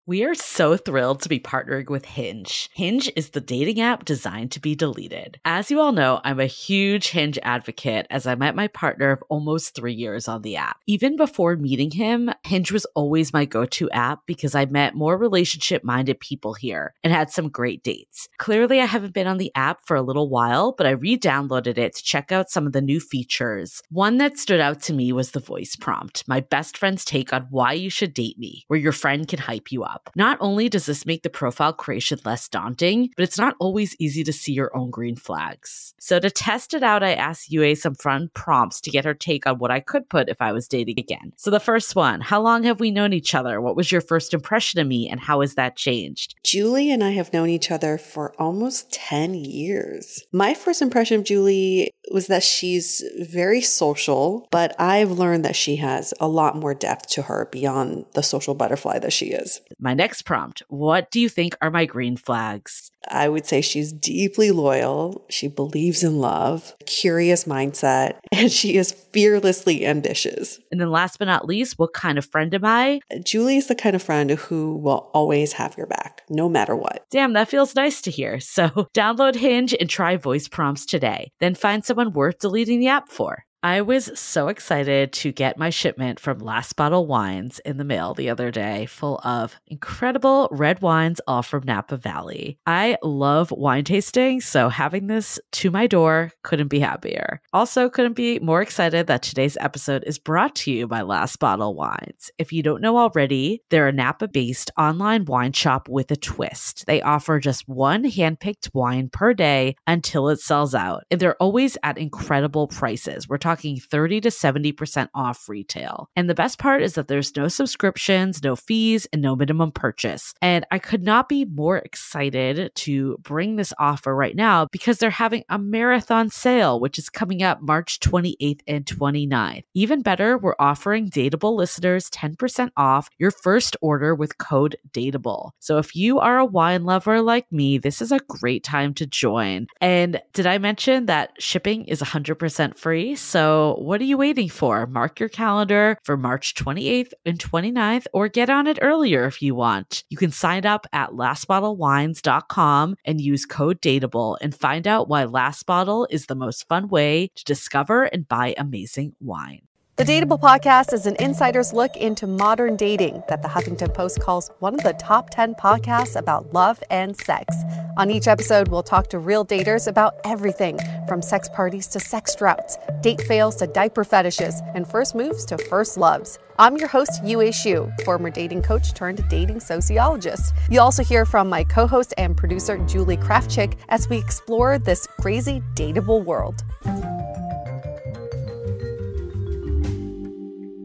We are so thrilled to be partnering with Hinge. Hinge is the dating app designed to be deleted. As you all know, I'm a huge Hinge advocate as I met my partner of almost 3 years on the app. Even before meeting him, Hinge was always my go-to app because I met more relationship-minded people here and had some great dates. Clearly, I haven't been on the app for a little while, but I re-downloaded it to check out some of the new features. One that stood out to me was the voice prompt, my best friend's take on why you should date me, where your friend can hype you up. Not only does this make the profile creation less daunting, but it's not always easy to see your own green flags. So to test it out, I asked Yue some fun prompts to get her take on what I could put if I was dating again. So the first one, how long have we known each other? What was your first impression of me and how has that changed? Julie and I have known each other for almost 10 years. My first impression of Julie was that she's very social, but I've learned that she has a lot more depth to her beyond the social butterfly that she is. My next prompt, what do you think are my green flags? I would say she's deeply loyal. She believes in love, curious mindset, and she is fearlessly ambitious. And then last but not least, what kind of friend am I? Julie is the kind of friend who will always have your back, no matter what. Damn, that feels nice to hear. So download Hinge and try voice prompts today. Then find someone worth deleting the app for. I was so excited to get my shipment from Last Bottle Wines in the mail the other day, full of incredible red wines, all from Napa Valley. I love wine tasting, so having this to my door couldn't be happier. Also, couldn't be more excited that today's episode is brought to you by Last Bottle Wines. If you don't know already, they're a Napa-based online wine shop with a twist. They offer just one handpicked wine per day until it sells out, and they're always at incredible prices. We're talking 30 to 70% off retail. And the best part is that there's no subscriptions, no fees, and no minimum purchase. And I could not be more excited to bring this offer right now because they're having a marathon sale, which is coming up March 28th and 29th. Even better, we're offering Dateable listeners 10% off your first order with code DATEABLE. So if you are a wine lover like me, this is a great time to join. And did I mention that shipping is 100% free? So what are you waiting for? Mark your calendar for March 28th and 29th or get on it earlier if you want. You can sign up at lastbottlewines.com and use code DATEABLE and find out why Last Bottle is the most fun way to discover and buy amazing wine. The Dateable podcast is an insider's look into modern dating that the Huffington Post calls one of the top 10 podcasts about love and sex. On each episode, we'll talk to real daters about everything from sex parties to sex droughts, date fails to diaper fetishes, and first moves to first loves. I'm your host, Yue Xu, former dating coach turned dating sociologist. You'll also hear from my co-host and producer, Julie Krafchick, as we explore this crazy dateable world.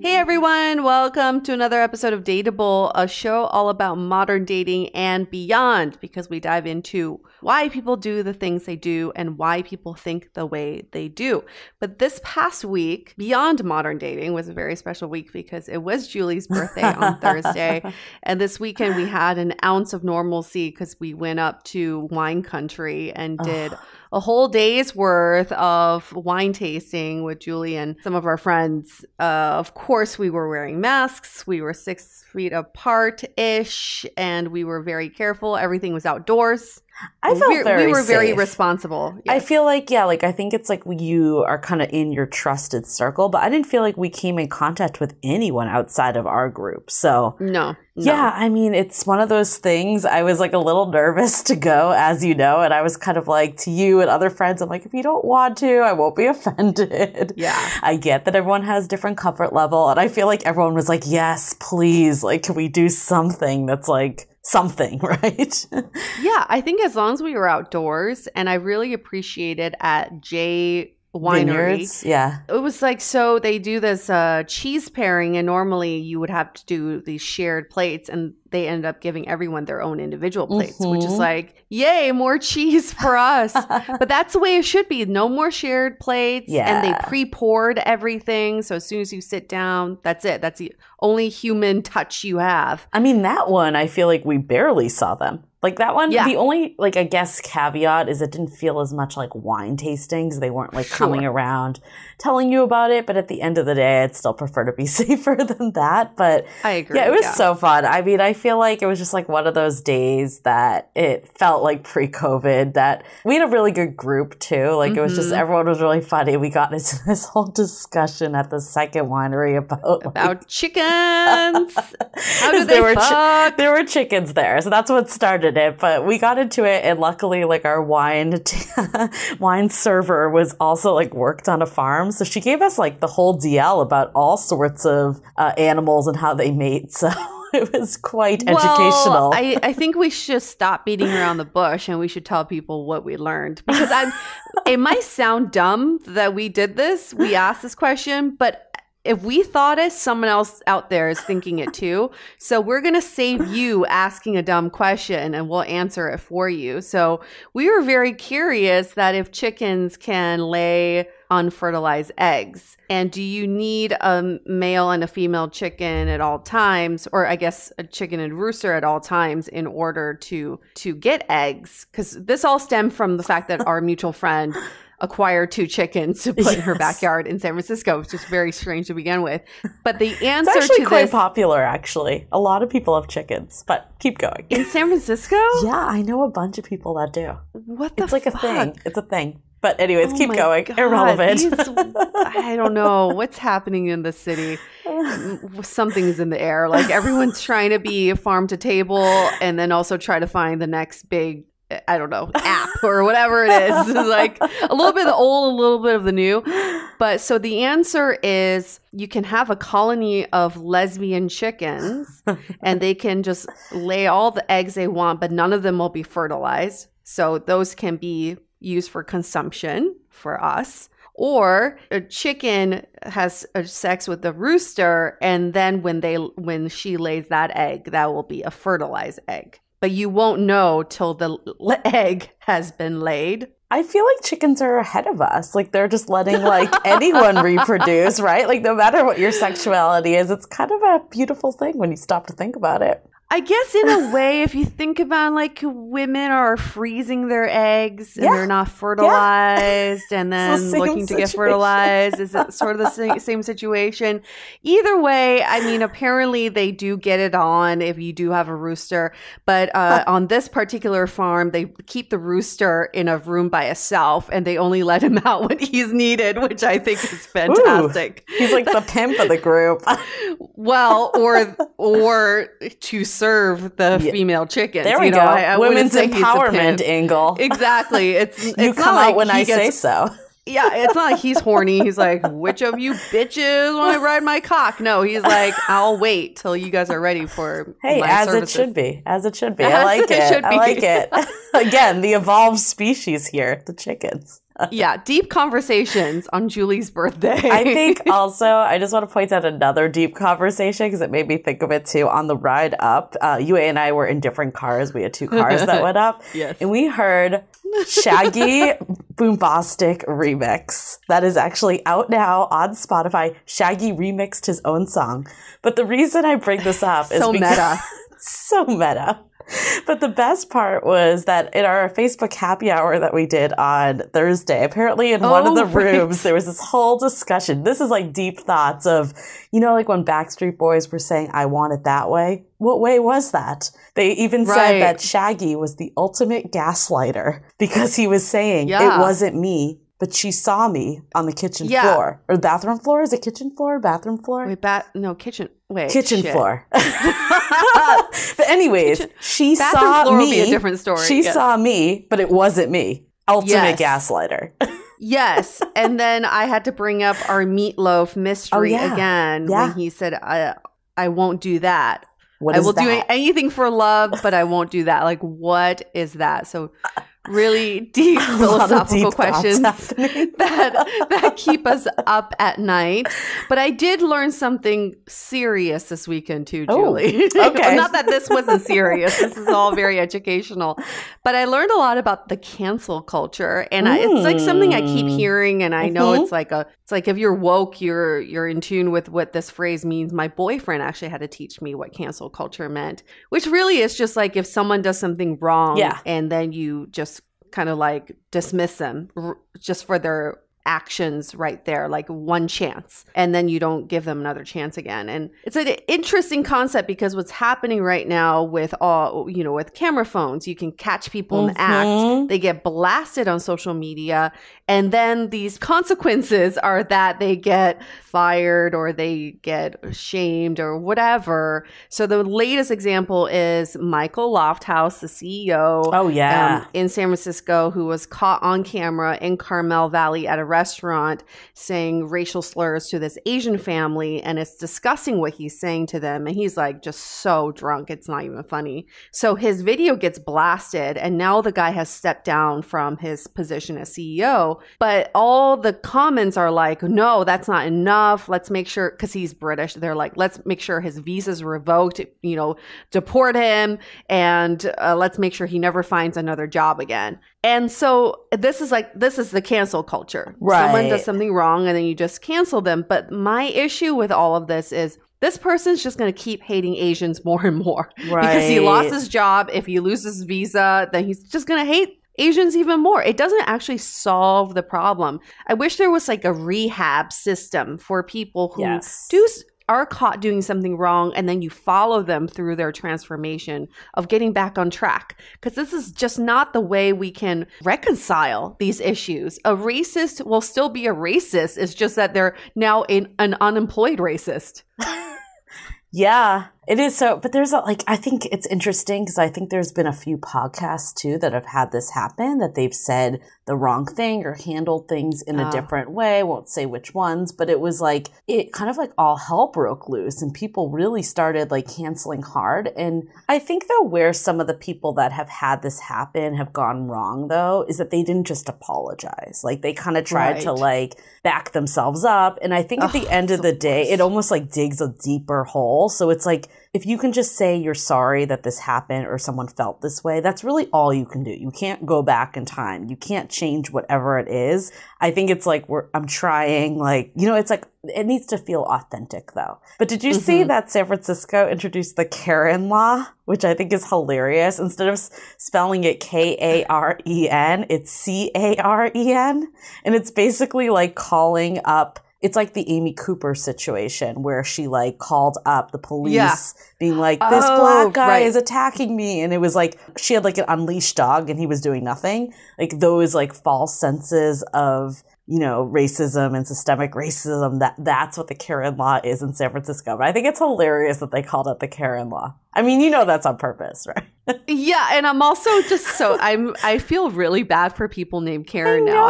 Hey everyone, welcome to another episode of Dateable, a show all about modern dating and beyond, because we dive into why people do the things they do and why people think the way they do. But this past week, beyond modern dating, was a very special week because it was Julie's birthday on Thursday. And this weekend we had an ounce of normalcy because we went up to wine country and did a whole day's worth of wine tasting with Julie and some of our friends. Of course, we were wearing masks. We were 6 feet apart-ish, and we were very careful. Everything was outdoors. I felt we were very safe. Responsible. Yes. I feel like, yeah, like I think it's like you are kind of in your trusted circle, but I didn't feel like we came in contact with anyone outside of our group. So No. Yeah, I mean, it's one of those things. I was like a little nervous to go, as you know, and I was kind of like to you and other friends, I'm like, if you don't want to, I won't be offended. Yeah. I get that everyone has different comfort level, and I feel like everyone was like, yes, please, like, can we do something that's like something, right? Yeah, I think as long as we were outdoors, and I really appreciated at J Winery. Vineyards, yeah. It was like, so they do this cheese pairing, and normally you would have to do these shared plates, and they ended up giving everyone their own individual plates, which is like, yay, more cheese for us. But that's the way it should be. No more shared plates. Yeah. And they pre-poured everything. So as soon as you sit down, that's it. That's the only human touch you have. I mean, that one, I feel like we barely saw them. Like that one, Yeah. the only, like, I guess caveat is it didn't feel as much like wine tastings. They weren't like coming around telling you about it. But at the end of the day, I'd still prefer to be safer than that. But I agree. yeah, it was so fun. I mean, I feel like it was just like one of those days that it felt like pre-COVID, that we had a really good group too. Like it was just, everyone was really funny. We got into this whole discussion at the second winery about chickens. How do they fuck? There were chickens there. So that's what started it. But we got into it, and luckily like our wine server was also like worked on a farm. So she gave us like the whole DL about all sorts of animals and how they mate. So it was quite educational. I think we should stop beating around the bush and we should tell people what we learned. Because it might sound dumb that we did this. We asked this question, but if we thought it, someone else out there is thinking it too. So we're going to save you asking a dumb question and we'll answer it for you. So we were very curious that if chickens can lay unfertilized eggs, and do you need a male and a female chicken at all times, or I guess a chicken and rooster at all times in order to get eggs? Because this all stemmed from the fact that our mutual friend acquired 2 chickens to put in her backyard in San Francisco, which is very strange to begin with. But the answer it's actually to quite this, popular, actually. A lot of people have chickens, but keep going. in San Francisco? Yeah, I know a bunch of people that do. What the It's like fuck? a thing. It's a thing. But anyways, keep my going. God, Irrelevant. I don't know what's happening in the city. Something's in the air. Like everyone's trying to be farm to table and then also try to find the next big, I don't know, app or whatever it is. It's like a little bit of the old, a little bit of the new. But so the answer is you can have a colony of lesbian chickens and they can just lay all the eggs they want, but none of them will be fertilized. So those can be used for consumption for us. Or a chicken has sex with the rooster, and then when she lays that egg, that will be a fertilized egg. But you won't know till the egg has been laid. I feel like chickens are ahead of us. Like they're just letting like anyone reproduce, right? Like no matter what your sexuality is, it's kind of a beautiful thing when you stop to think about it. I guess in a way, if you think about like women are freezing their eggs and they're not fertilized and then looking to get fertilized, is it sort of the same situation? Either way, I mean, apparently they do get it on if you do have a rooster. But on this particular farm, they keep the rooster in a room by itself and they only let him out when he's needed, which I think is fantastic. Ooh, he's like the pimp of the group. Well, or to serve the female chickens. There we go. I Women's empowerment angle. Exactly. It's you come out when I say so. Yeah, it's not like he's horny. He's like, which of you bitches want to ride my cock? No, he's like, I'll wait till you guys are ready for my services. It should be. As it should be. I like it. I like it. Again, the evolved species here, the chickens. Yeah, deep conversations on Julie's birthday. I think also, I just want to point out another deep conversation because it made me think of it too. On the ride up, Yue and I were in different cars. We had 2 cars that went up. Yes. And we heard Shaggy Boombastic Remix. That is actually out now on Spotify. Shaggy remixed his own song. But the reason I bring this up is because meta. So meta. But the best part was that in our Facebook happy hour that we did on Thursday, apparently in one of the rooms, there was this whole discussion. This is like deep thoughts of, you know, like when Backstreet Boys were saying, I want it that way. What way was that? They even said that Shaggy was the ultimate gaslighter because he was saying, it wasn't me, but she saw me on the kitchen floor. Or bathroom floor? Is it kitchen floor? Bathroom floor? Kitchen floor. But anyways, she saw me. Would be a different story. She saw me, but it wasn't me. Ultimate gaslighter. Yes. And then I had to bring up our meatloaf mystery again when he said, I won't do that. I will do anything for love, but I won't do that. Like, what is that? So really deep philosophical questions that keep us up at night. But I did learn something serious this weekend too, Julie. Okay. Not that this wasn't serious. This is all very educational. But I learned a lot about the cancel culture. And it's like something I keep hearing. And I know it's like if you're woke, you're in tune with what this phrase means. My boyfriend actually had to teach me what cancel culture meant, which really is just like if someone does something wrong and then you just kind of like dismiss them just for their actions right there, like one chance, and then you don't give them another chance again. And it's an interesting concept because what's happening right now with with camera phones, you can catch people in the act. They get blasted on social media, and then these consequences are that they get fired or they get shamed or whatever. So the latest example is Michael Lofthouse, the CEO in San Francisco, who was caught on camera in Carmel Valley at a restaurant saying racial slurs to this Asian family, and it's discussing what he's saying to them, and he's like just so drunk it's not even funny. So his video gets blasted, and now the guy has stepped down from his position as CEO, but all the comments are like, no, that's not enough, let's make sure, because he's British, they're like, let's make sure his visa's revoked, deport him, and let's make sure he never finds another job again. And so this is the cancel culture. Right. Someone does something wrong and then you just cancel them. But my issue with all of this is this person's just going to keep hating Asians more and more. Right. Because he lost his job. If he loses his visa, then he's just going to hate Asians even more. It doesn't actually solve the problem. I wish there was like a rehab system for people who are caught doing something wrong, and then you follow them through their transformation of getting back on track. Because this is just not the way we can reconcile these issues. A racist will still be a racist. It's just that they're now an unemployed racist. Yeah, it is. So, but there's I think it's interesting because I think there's been a few podcasts too that have had this happen, that they've said the wrong thing or handled things in a different way. Won't say which ones, but it was like, it kind of like all hell broke loose and people really started like canceling hard. And I think though where some of the people that have had this happen have gone wrong though, is that they didn't just apologize. Like they kind of tried to like back themselves up. And I think at the end of the day, it almost like digs a deeper hole. So it's like, if you can just say you're sorry that this happened or someone felt this way, that's really all you can do. You can't go back in time. You can't change whatever it is. I think it's like I'm trying, like, it's like it needs to feel authentic though. But did you see that San Francisco introduced the Karen law, which I think is hilarious? Instead of spelling it Karen, it's Caren. And it's basically like calling up. It's like the Amy Cooper situation where she like called up the police being like, this black guy is attacking me. And it was like, she had like an unleashed dog and he was doing nothing. Like those like false senses of, racism and systemic racism, that's what the Karen law is in San Francisco. But I think it's hilarious that they called it the Karen law. I mean, that's on purpose, right? Yeah, and I'm also just I feel really bad for people named Karen now.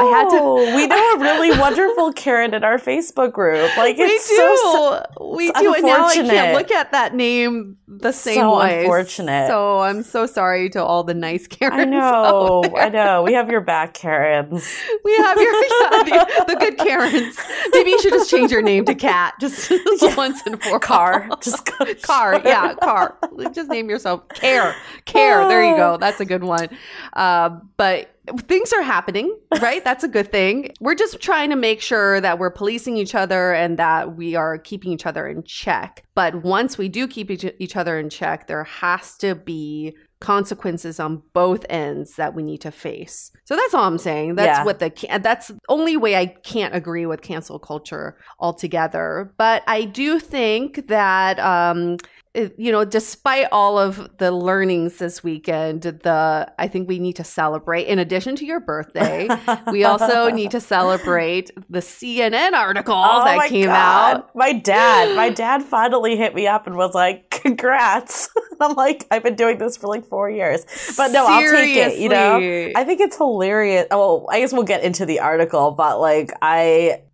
We know a really wonderful Karen in our Facebook group. Like we do, and now I can't look at that name the same way. Unfortunate. So I'm so sorry to all the nice Karens. I know. We have your back, Karens. We have the good Karens. Maybe you should just change your name to Kat, just once and for Car. Just Car. Yeah, Car. Just name yourself Care. There you go. That's a good one. But things are happening, right? That's a good thing. We're just trying to make sure that we're policing each other and that we are keeping each other in check. But once we do keep each other in check, there has to be consequences on both ends that we need to face. So that's all I'm saying. That's the only way I can't agree with cancel culture altogether. But I do think that despite all of the learnings this weekend, I think we need to celebrate, in addition to your birthday, we also need to celebrate the CNN article that came out. My dad finally hit me up and was like, congrats. I'm like, I've been doing this for like 4 years. But no, Seriously. I'll take it, I think it's hilarious. Oh, I guess we'll get into the article, but like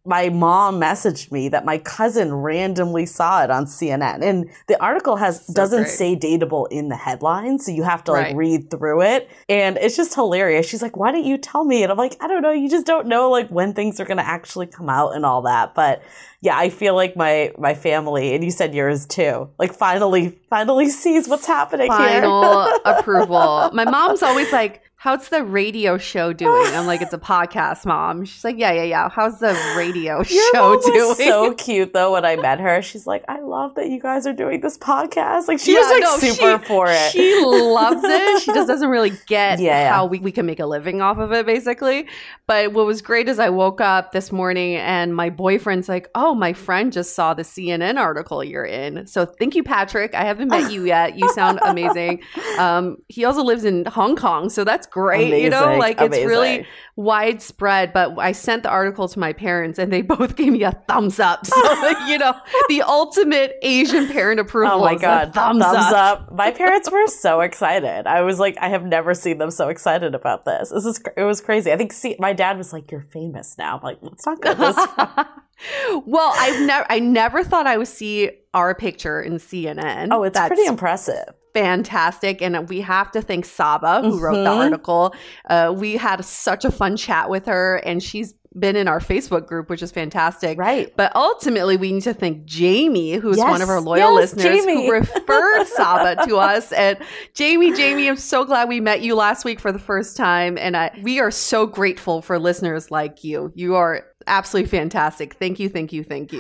my mom messaged me that my cousin randomly saw it on CNN. And the article doesn't say Dateable in the headline, so you have to like read through it. And it's just hilarious. She's like, why didn't you tell me? And I'm like, I don't know. You just don't know like when things are going to actually come out and all that. But yeah, I feel like my family, and you said yours too, like finally sees what's happening here. Final approval. My mom's always like, how's the radio show doing? I'm like, it's a podcast, Mom. She's like, yeah. How's the radio show doing? Was so cute, though, when I met her. She's like, I love that you guys are doing this podcast. Like, she was like super for it. She loves it. She just doesn't really get how we can make a living off of it, basically. But what was great is I woke up this morning and my boyfriend's like, oh, my friend just saw the CNN article you're in. So thank you, Patrick. I haven't met you yet. You sound amazing. He also lives in Hong Kong, so that's great. Amazing, you know, like it's really widespread. But I sent the article to my parents and they both gave me a thumbs up. So, you know, the ultimate Asian parent approval. Oh my God. Thumbs up. My parents were so excited. I was like, I have never seen them so excited about this. It was crazy. I think my dad was like, you're famous now. I'm like, let's not go this far. Well, I never thought I would see our picture in CNN. Oh, it's pretty impressive. Fantastic. And we have to thank Saba, who wrote the article. We had such a fun chat with her, and she's been in our Facebook group, which is fantastic. Right. But ultimately, we need to thank Jamie, who's one of our loyal listeners, who referred Saba to us. And Jamie, I'm so glad we met you last week for the first time. And we are so grateful for listeners like you. You are absolutely fantastic. Thank you.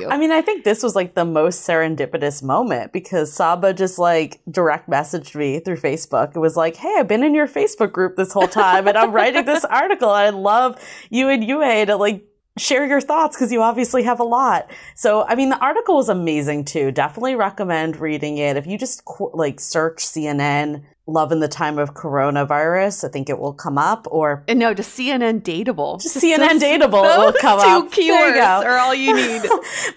I mean, I think this was like the most serendipitous moment because Saba just like direct messaged me through Facebook. It was like, hey, I've been in your Facebook group this whole time and I'm writing this article. I love you and Yue to like share your thoughts because you obviously have a lot. So, I mean, the article was amazing too. Definitely recommend reading it. If you just like search CNN Love in the Time of Coronavirus, I think it will come up. And no, just CNN Dateable. Just CNN Dateable, it will come up. Two keywords are all you need.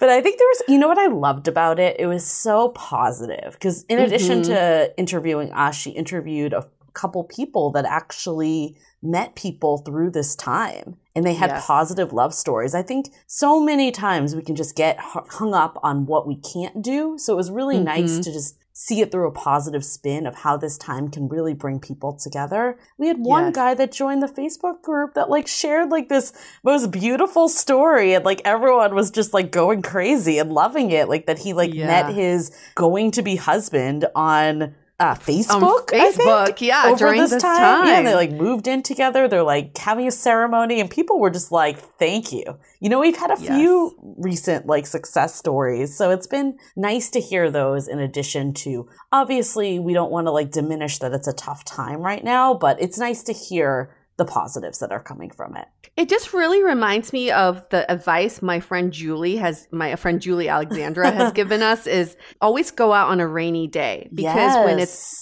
But I think there was, you know what I loved about it? It was so positive because in addition to interviewing us, she interviewed a couple people that actually met people through this time. And they had positive love stories. I think so many times we can just get hung up on what we can't do. So it was really nice to just see it through a positive spin of how this time can really bring people together. We had one guy that joined the Facebook group that like shared like this most beautiful story and like everyone was just like going crazy and loving it. Like that he like met his going to be husband on Facebook, yeah, over during this time. Yeah, they like moved in together. They're like having a ceremony and people were just like, thank you. You know, we've had a few recent like success stories. So it's been nice to hear those in addition to, obviously, we don't want to like diminish that it's a tough time right now, but it's nice to hear the positives that are coming from it. It just really reminds me of the advice my friend Julie Alexandra has given us is always go out on a rainy day because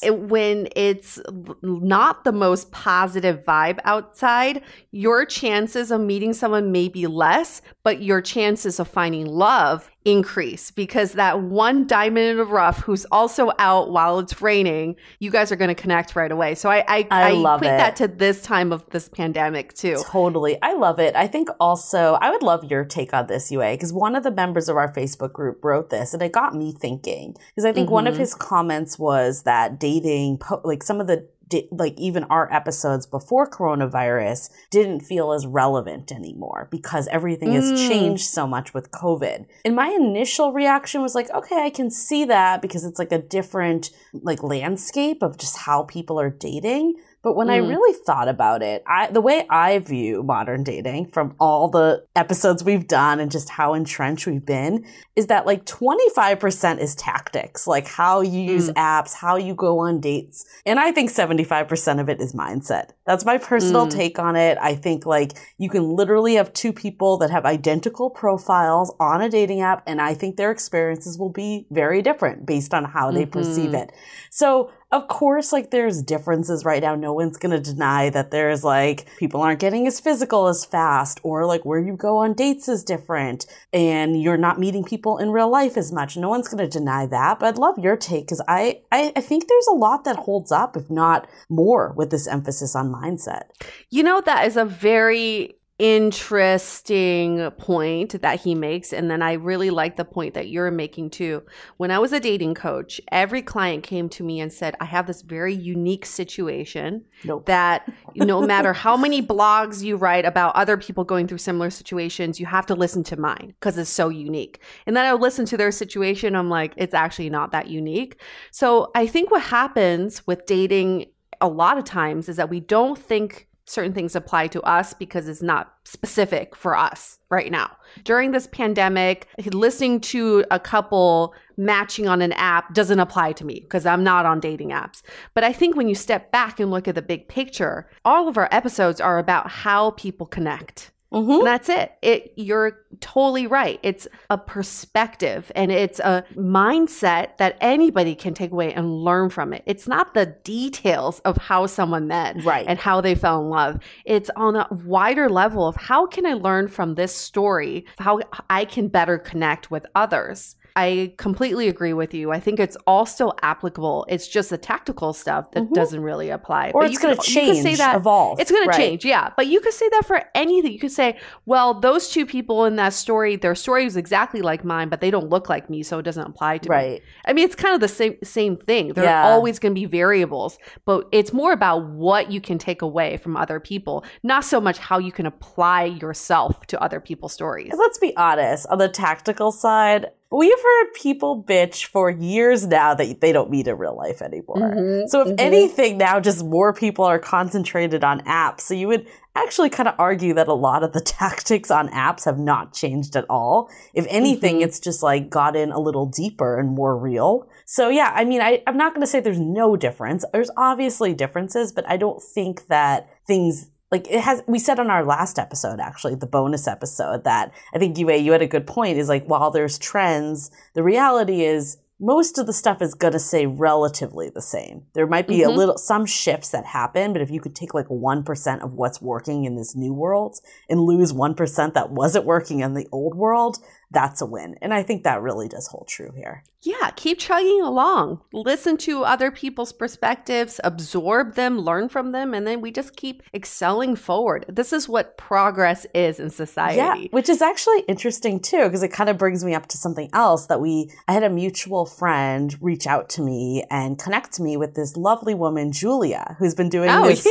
when it's not the most positive vibe outside, your chances of meeting someone may be less, but your chances of finding love increase because that one diamond in the rough who's also out while it's raining, you guys are going to connect right away. So I love equate that to this time of this pandemic too. Totally. I love it. I think also, I would love your take on this, Yue, because one of the members of our Facebook group wrote this and it got me thinking because I think one of his comments was that dating, like some of the like even our episodes before coronavirus didn't feel as relevant anymore because everything has changed so much with COVID. And my initial reaction was like, okay, I can see that because it's like a different like landscape of just how people are dating. But when I really thought about it, the way I view modern dating from all the episodes we've done and just how entrenched we've been is that like 25% is tactics, like how you use apps, how you go on dates. And I think 75% of it is mindset. That's my personal take on it. I think like you can literally have two people that have identical profiles on a dating app, and I think their experiences will be very different based on how they perceive it. So of course, like there's differences right now. No one's going to deny that there's like people aren't getting as physical as fast or like where you go on dates is different and you're not meeting people in real life as much. No one's going to deny that. But I'd love your take because I think there's a lot that holds up, if not more, with this emphasis on mindset. You know, that is a very interesting point that he makes. And then I really like the point that you're making too. When I was a dating coach, every client came to me and said, I have this very unique situation that no matter how many blogs you write about other people going through similar situations, you have to listen to mine because it's so unique. And then I would listen to their situation. I'm like, it's actually not that unique. So I think what happens with dating a lot of times is that we don't think certain things apply to us because it's not specific for us right now. During this pandemic, listening to a couple matching on an app doesn't apply to me because I'm not on dating apps. But I think when you step back and look at the big picture, all of our episodes are about how people connect. And that's it. You're totally right. It's a perspective and it's a mindset that anybody can take away and learn from it. It's not the details of how someone met and how they fell in love. It's on a wider level of how can I learn from this story, how I can better connect with others. I completely agree with you. I think it's all still applicable. It's just the tactical stuff that doesn't really apply. Or it's going to change, evolve. It's going to change, yeah. But you could say that for anything. You could say, well, those two people in that story, their story was exactly like mine, but they don't look like me, so it doesn't apply to me. I mean, it's kind of the same thing. There are always going to be variables, but it's more about what you can take away from other people, not so much how you can apply yourself to other people's stories. Let's be honest. On the tactical side, we've heard people bitch for years now that they don't meet in real life anymore. So if anything, now just more people are concentrated on apps. So you would actually kind of argue that a lot of the tactics on apps have not changed at all. If anything, it's just like gotten a little deeper and more real. So yeah, I mean, I'm not going to say there's no difference. There's obviously differences, but I don't think that things... Like we said on our last episode, actually, the bonus episode, that I think you had a good point is like, while there's trends, the reality is most of the stuff is going to stay relatively the same. There might be some shifts that happen, but if you could take like 1% of what's working in this new world and lose 1% that wasn't working in the old world, that's a win. And I think that really does hold true here. Yeah, keep chugging along. Listen to other people's perspectives, absorb them, learn from them, and then we just keep excelling forward. This is what progress is in society. Yeah, which is actually interesting too, because it kind of brings me up to something else that I had a mutual friend reach out to me and connect me with this lovely woman, Julia, who's been doing this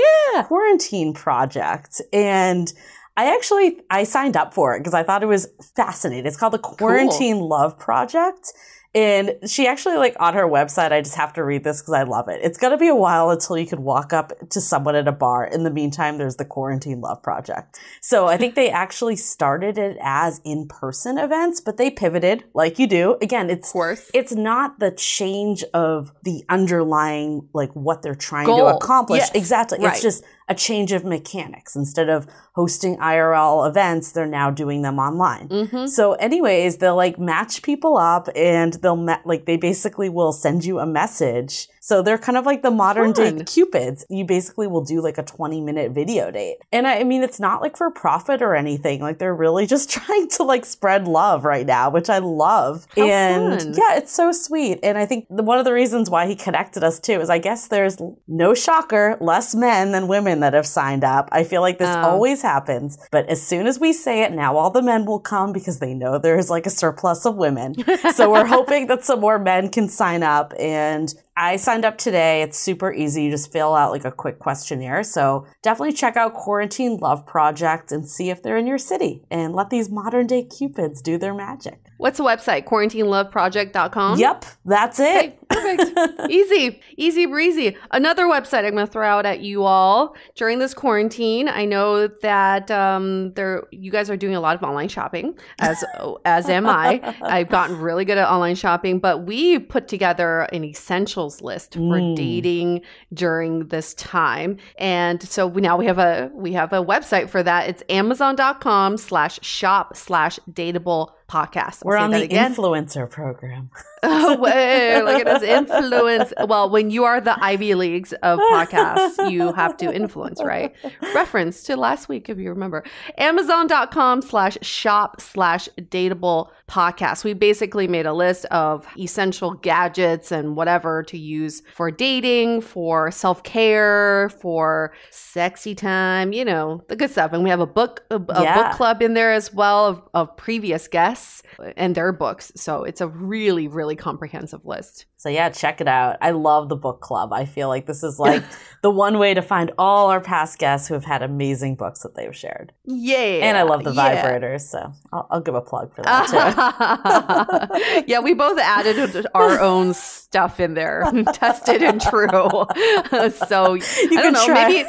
quarantine project. And I signed up for it because I thought it was fascinating. It's called the Quarantine Love Project. And she actually, like, on her website, I just have to read this because I love it. It's going to be a while until you could walk up to someone at a bar. In the meantime, there's the Quarantine Love Project. So I think they actually started it as in-person events, but they pivoted like you do. Again, it's not the change of the underlying, like, what they're trying to accomplish. Yes. Exactly. Right. It's just a change of mechanics. Instead of hosting IRL events, they're now doing them online. So anyways, they'll like match people up and they basically will send you a message. So they're kind of like the modern day Cupids. You basically will do like a 20-minute video date. And I mean, it's not like for profit or anything. Like they're really just trying to like spread love right now, which I love. How fun. Yeah, it's so sweet. And I think one of the reasons why he connected us too is I guess there's no shocker, less men than women that have signed up. I feel like this always happens. But as soon as we say it, now all the men will come because they know there's like a surplus of women. So we're hoping that some more men can sign up. And I signed up today. It's super easy. You just fill out like a quick questionnaire. So definitely check out Quarantine Love Project and see if they're in your city and let these modern day Cupids do their magic. What's the website? QuarantineLoveProject.com? Yep, that's it. Okay, perfect. Easy breezy. Another website I'm going to throw out at you all during this quarantine. I know that you guys are doing a lot of online shopping, as am I. I've gotten really good at online shopping, but we put together an essentials list for dating during this time. And so now we have a website for that. It's Amazon.com/shop/dateable podcast. We're on the influencer program. Oh, wait, look at his influence. Well, when you are the Ivy Leagues of podcasts, you have to influence, right? Reference to last week, if you remember. Amazon.com/shop/dateable podcast. We basically made a list of essential gadgets and whatever to use for dating, for self-care, for sexy time, you know, the good stuff. And we have a book club in there as well of previous guests and their books. So it's a really, really comprehensive list. So yeah, check it out. I love the book club. I feel like this is like the one way to find all our past guests who have had amazing books that they've shared. Yeah. And I love the vibrators, so I'll give a plug for that too. Yeah, we both added our own stuff in there, tested and true. So I don't know, maybe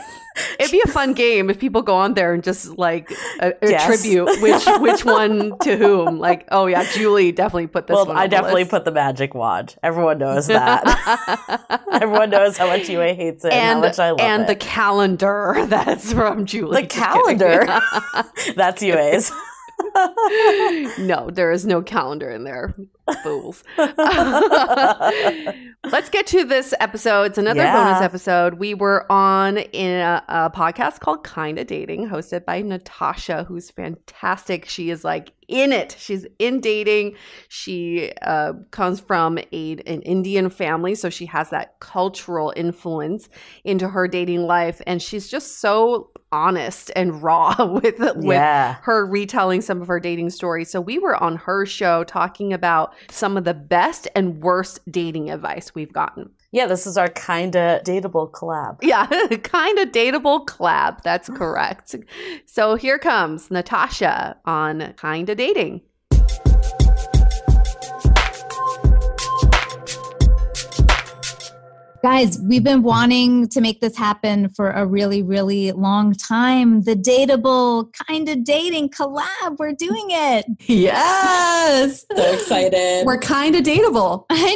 it'd be a fun game if people go on there and just like attribute which one to whom. Like, oh yeah, Julie definitely put this one on I the definitely list. put the magic wand. Everyone knows that. Everyone knows how much UA hates it and how much I love it. And the calendar that's from Julie. The calendar? That's UA's. No, there is no calendar in there. Fools. Let's get to this episode. It's another bonus episode. We were on in a podcast called Kinda Dating, hosted by Natasha, who's fantastic. She is like in it. She's in dating. She comes from an Indian family, so she has that cultural influence into her dating life. And she's just so honest and raw with her retelling some of her dating stories. So we were on her show talking about some of the best and worst dating advice we've gotten. Yeah, this is our Kinda Dateable collab. Yeah, Kinda Dateable collab. That's correct. So here comes Natasha on Kinda Dating. Guys, we've been wanting to make this happen for a really, really long time. The Dateable Kinda Dating collab. We're doing it. Yes. So excited. We're kinda dateable. I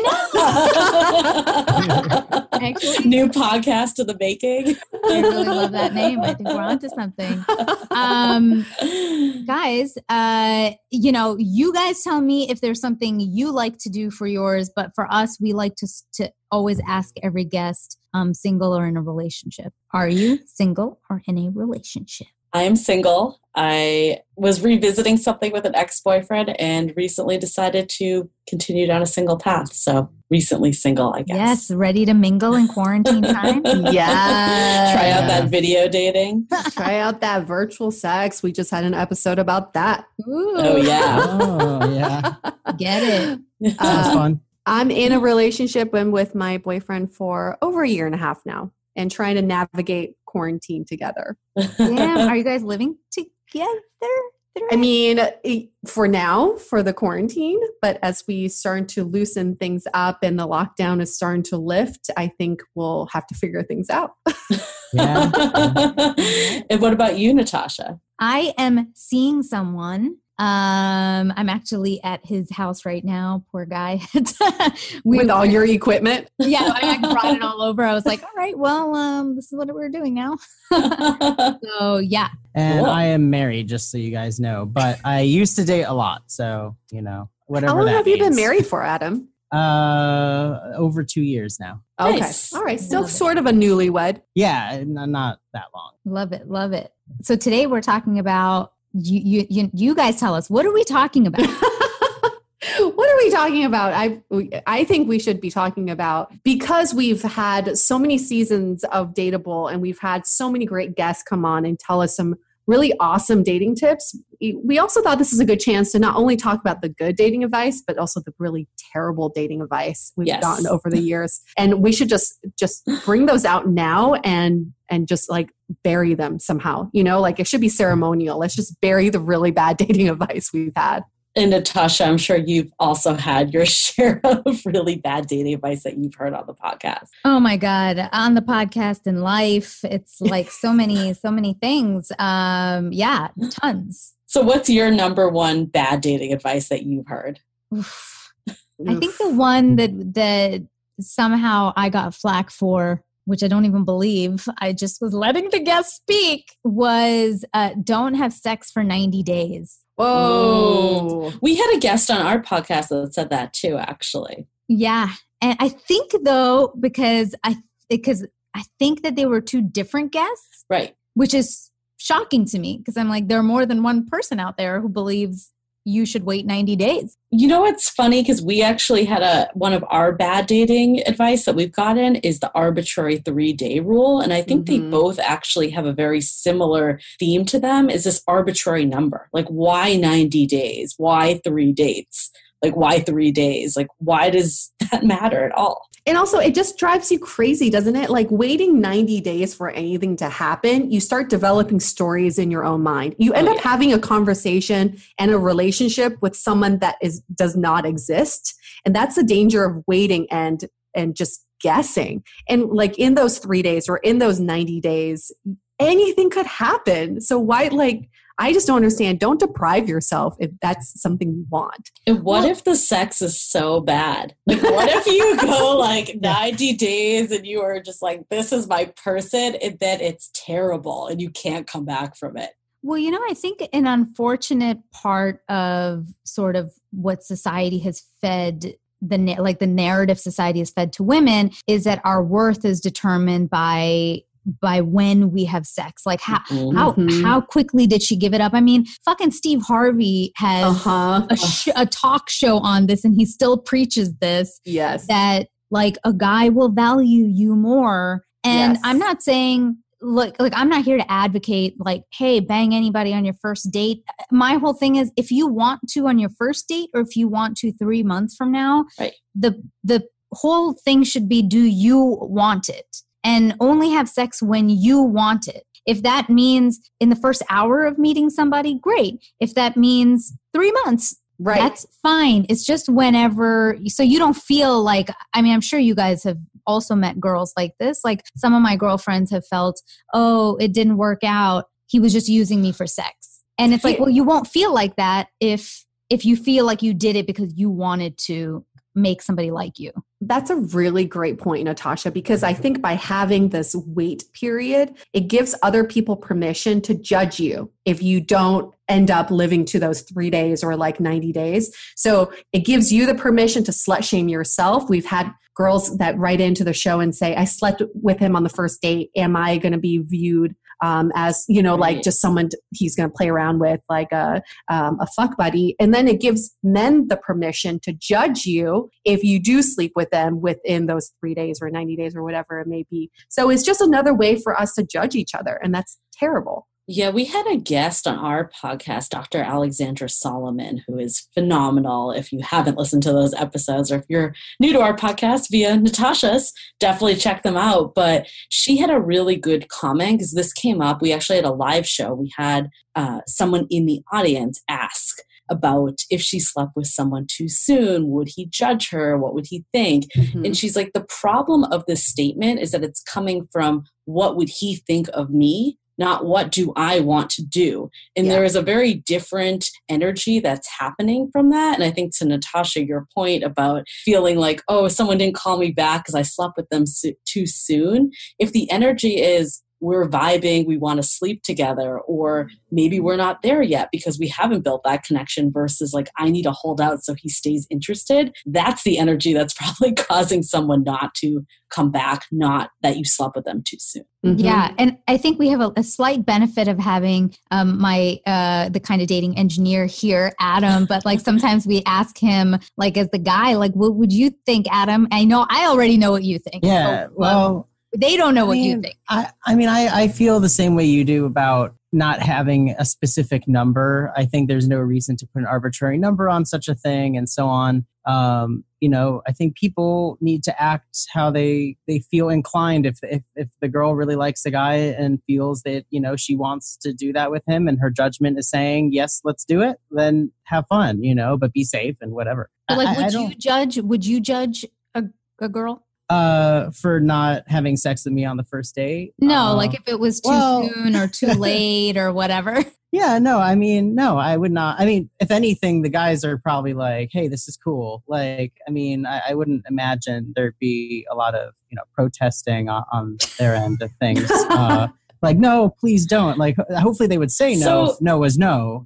know. Actually, new podcast to the making. I really love that name. I think we're onto something. Guys, you guys tell me if there's something you like to do for yours, but for us, we like to always ask every guest, single or in a relationship. Are you single or in a relationship? I am single. I was revisiting something with an ex-boyfriend and recently decided to continue down a single path. So recently single, I guess. Yes, ready to mingle in quarantine time? Yeah. Try out that video dating. Try out that virtual sex. We just had an episode about that. Ooh. Oh, yeah. Oh, yeah. Get it. Sounds fun. I'm in a relationship and with my boyfriend for over a year and a half now and trying to navigate quarantine together. Damn, are you guys living together? I mean, for now, for the quarantine, but as we start to loosen things up and the lockdown is starting to lift, I think we'll have to figure things out. Yeah. And what about you, Natasha? I am seeing someone. I'm actually at his house right now. Poor guy. With all your equipment? Yeah, I brought it all over. I was like, all right, well, this is what we're doing now. So, yeah. And Cool. I am married, just so you guys know. But I used to date a lot. So, whatever How long that have you been means. married for, Adam? Over 2 years now. Okay. Nice. All right. Still sort of a newlywed. Yeah, not that long. Love it. Love it. So today we're talking about, you guys tell us, what are we talking about? What are we talking about? I think we should be talking about, because we've had so many seasons of Dateable and we've had so many great guests come on and tell us some really awesome dating tips. We also thought this is a good chance to not only talk about the good dating advice, but also the really terrible dating advice we've gotten over the years. And we should just bring those out now and just like bury them somehow, like it should be ceremonial. Let's just bury the really bad dating advice we've had. And Natasha, I'm sure you've also had your share of really bad dating advice that you've heard on the podcast. Oh my God. On the podcast in life, it's like so many things. Yeah, tons. So what's your number one bad dating advice that you've heard? Oof. I think the one that somehow I got flack for, which I don't even believe, I just was letting the guest speak, was don't have sex for 90 days. Whoa. We had a guest on our podcast that said that too, actually. Yeah. And I think though, because I think that they were two different guests. Right. Which is shocking to me because I'm like, there are more than one person out there who believes you should wait 90 days. You know what's funny? Because we actually had one of our bad dating advice that we've gotten is the arbitrary 3-day rule. And I think they both actually have a very similar theme to them, is this arbitrary number. Like, why 90 days? Why 3 dates? Like, why 3 days? Like, why does that matter at all? And also, it just drives you crazy, doesn't it? Like waiting 90 days for anything to happen, you start developing stories in your own mind. You end up having a conversation and a relationship with someone that does not exist. And that's the danger of waiting and just guessing. And like in those 3 days or in those 90 days, anything could happen. So why, like, I just don't understand. Don't deprive yourself if that's something you want. And what if the sex is so bad? Like, what if you go like 90 days and you are just like, this is my person, and then it's terrible and you can't come back from it? Well, you know, I think an unfortunate part of sort of what society has fed the narrative society has fed to women is that our worth is determined by when we have sex. Like how quickly did she give it up? I mean, fucking Steve Harvey has a talk show on this and he still preaches this. Yes. That like a guy will value you more. And I'm not saying like I'm not here to advocate like, hey, bang anybody on your first date. My whole thing is if you want to on your first date or if you want to 3 months from now, right. The whole thing should be, do you want it? And only have sex when you want it. If that means in the first hour of meeting somebody, great. If that means 3 months, right, that's fine. It's just whenever, so you don't feel like, I mean, I'm sure you guys have also met girls like this. Like some of my girlfriends have felt, oh, it didn't work out. He was just using me for sex. And it's like, well, you won't feel like that if you feel like you did it because you wanted to make somebody like you. That's a really great point, Natasha, because I think by having this wait period, it gives other people permission to judge you if you don't end up living to those 3 days or like 90 days. So it gives you the permission to slut shame yourself. We've had girls that write into the show and say, I slept with him on the first date. Am I going to be viewed as, you know, like just someone he's going to play around with, like a fuck buddy? And then it gives men the permission to judge you if you do sleep with them within those 3 days or 90 days or whatever it may be. So it's just another way for us to judge each other. And that's terrible. Yeah, we had a guest on our podcast, Dr. Alexandra Solomon, who is phenomenal. If you haven't listened to those episodes, or if you're new to our podcast via Natasha's, definitely check them out. But she had a really good comment because this came up. We actually had a live show. We had someone in the audience ask about if she slept with someone too soon, would he judge her? What would he think? Mm-hmm. And she's like, the problem of this statement is that it's coming from what would he think of me, not what do I want to do. And there is a very different energy that's happening from that. And I think to Natasha, your point about feeling like, oh, someone didn't call me back because I slept with them too soon. If the energy is, we're vibing, we want to sleep together, or maybe we're not there yet because we haven't built that connection versus like, I need to hold out so he stays interested. That's the energy that's probably causing someone not to come back, not that you slept with them too soon. Mm-hmm. Yeah. And I think we have a slight benefit of having the kind of dating engineer here, Adam, but like sometimes we ask him like as the guy, like, what would you think, Adam? I already know what you think. Yeah. So, well, they don't know what you think. I feel the same way you do about not having a specific number. I think there's no reason to put an arbitrary number on such a thing and so on. I think people need to act how they feel inclined. If the girl really likes the guy and feels that, she wants to do that with him and her judgment is saying, yes, let's do it, then have fun, but be safe and whatever. But like, would you judge a girl? For not having sex with me on the first date? No, like if it was too soon or too late or whatever. Yeah, no, I would not. I mean, if anything, the guys are probably like, hey, this is cool. Like, I wouldn't imagine there'd be a lot of, protesting on their end of things. Like, no, please don't. Like, hopefully they would say no. If no was no,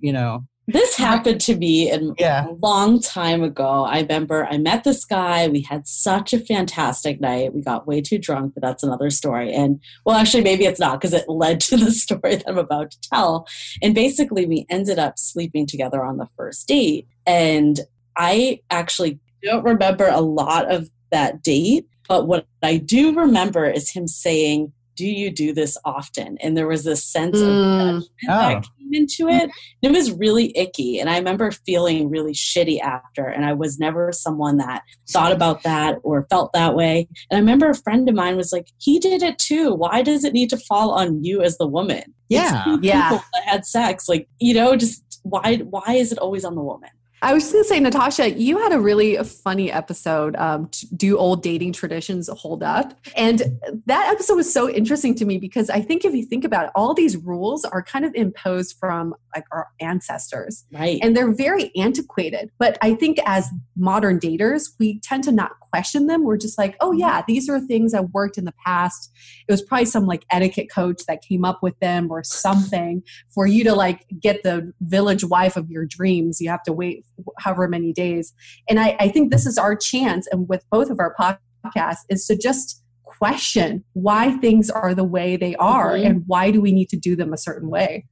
This happened to me Yeah. a long time ago. I remember I met this guy. We had such a fantastic night. We got way too drunk, but that's another story. And well, actually, maybe it's not because it led to the story that I'm about to tell. And basically, we ended up sleeping together on the first date. And I actually don't remember a lot of that date. But what I do remember is him saying, do you do this often? And there was this sense of judgment that came into it. It was really icky. And I remember feeling really shitty after. And I was never someone that thought about that or felt that way. And I remember a friend of mine was like, he did it too. Why does it need to fall on you as the woman? Yeah. It's two people that had sex. Like, just why is it always on the woman? I was going to say, Natasha, you had a really funny episode, Do Old Dating Traditions Hold Up? And that episode was so interesting to me because I think if you think about it, all these rules are kind of imposed from like our ancestors. Right. And they're very antiquated. But I think as modern daters, we tend to not question them. We're just like, oh yeah, these are things that worked in the past. It was probably some like etiquette coach that came up with them or something for you to like get the village wife of your dreams. You have to wait however many days. And I think this is our chance, and with both of our podcasts, is to just question why things are the way they are and why do we need to do them a certain way.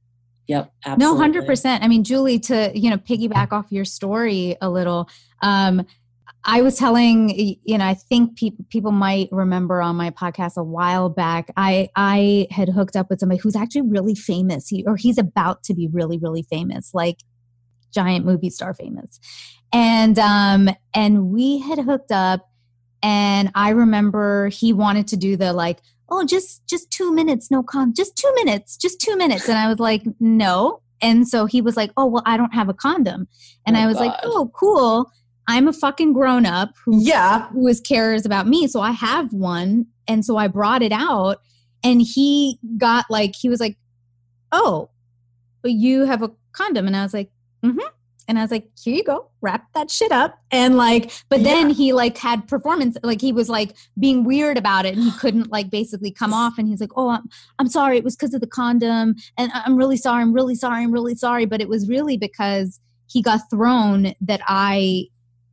Yep, absolutely. No, 100%. I mean, Julie, to, piggyback off your story a little, I was telling, I think people might remember on my podcast a while back, I had hooked up with somebody who's actually really famous, he's about to be really, really famous, like giant movie star famous. And we had hooked up, and I remember he wanted to do the like, oh, just 2 minutes, just 2 minutes. And I was like, no. And so he was like, oh, well, I don't have a condom. And I was like, oh, cool. I'm a fucking grown up who cares about me. So I have one. And so I brought it out, and he was like, oh, but you have a condom. And I was like, mm-hmm. And I was like, here you go, wrap that shit up. And then he had performance, he was being weird about it, and he couldn't basically come off. And he's like, oh, I'm sorry. It was because of the condom. And I'm really sorry. But it was really because he got thrown that I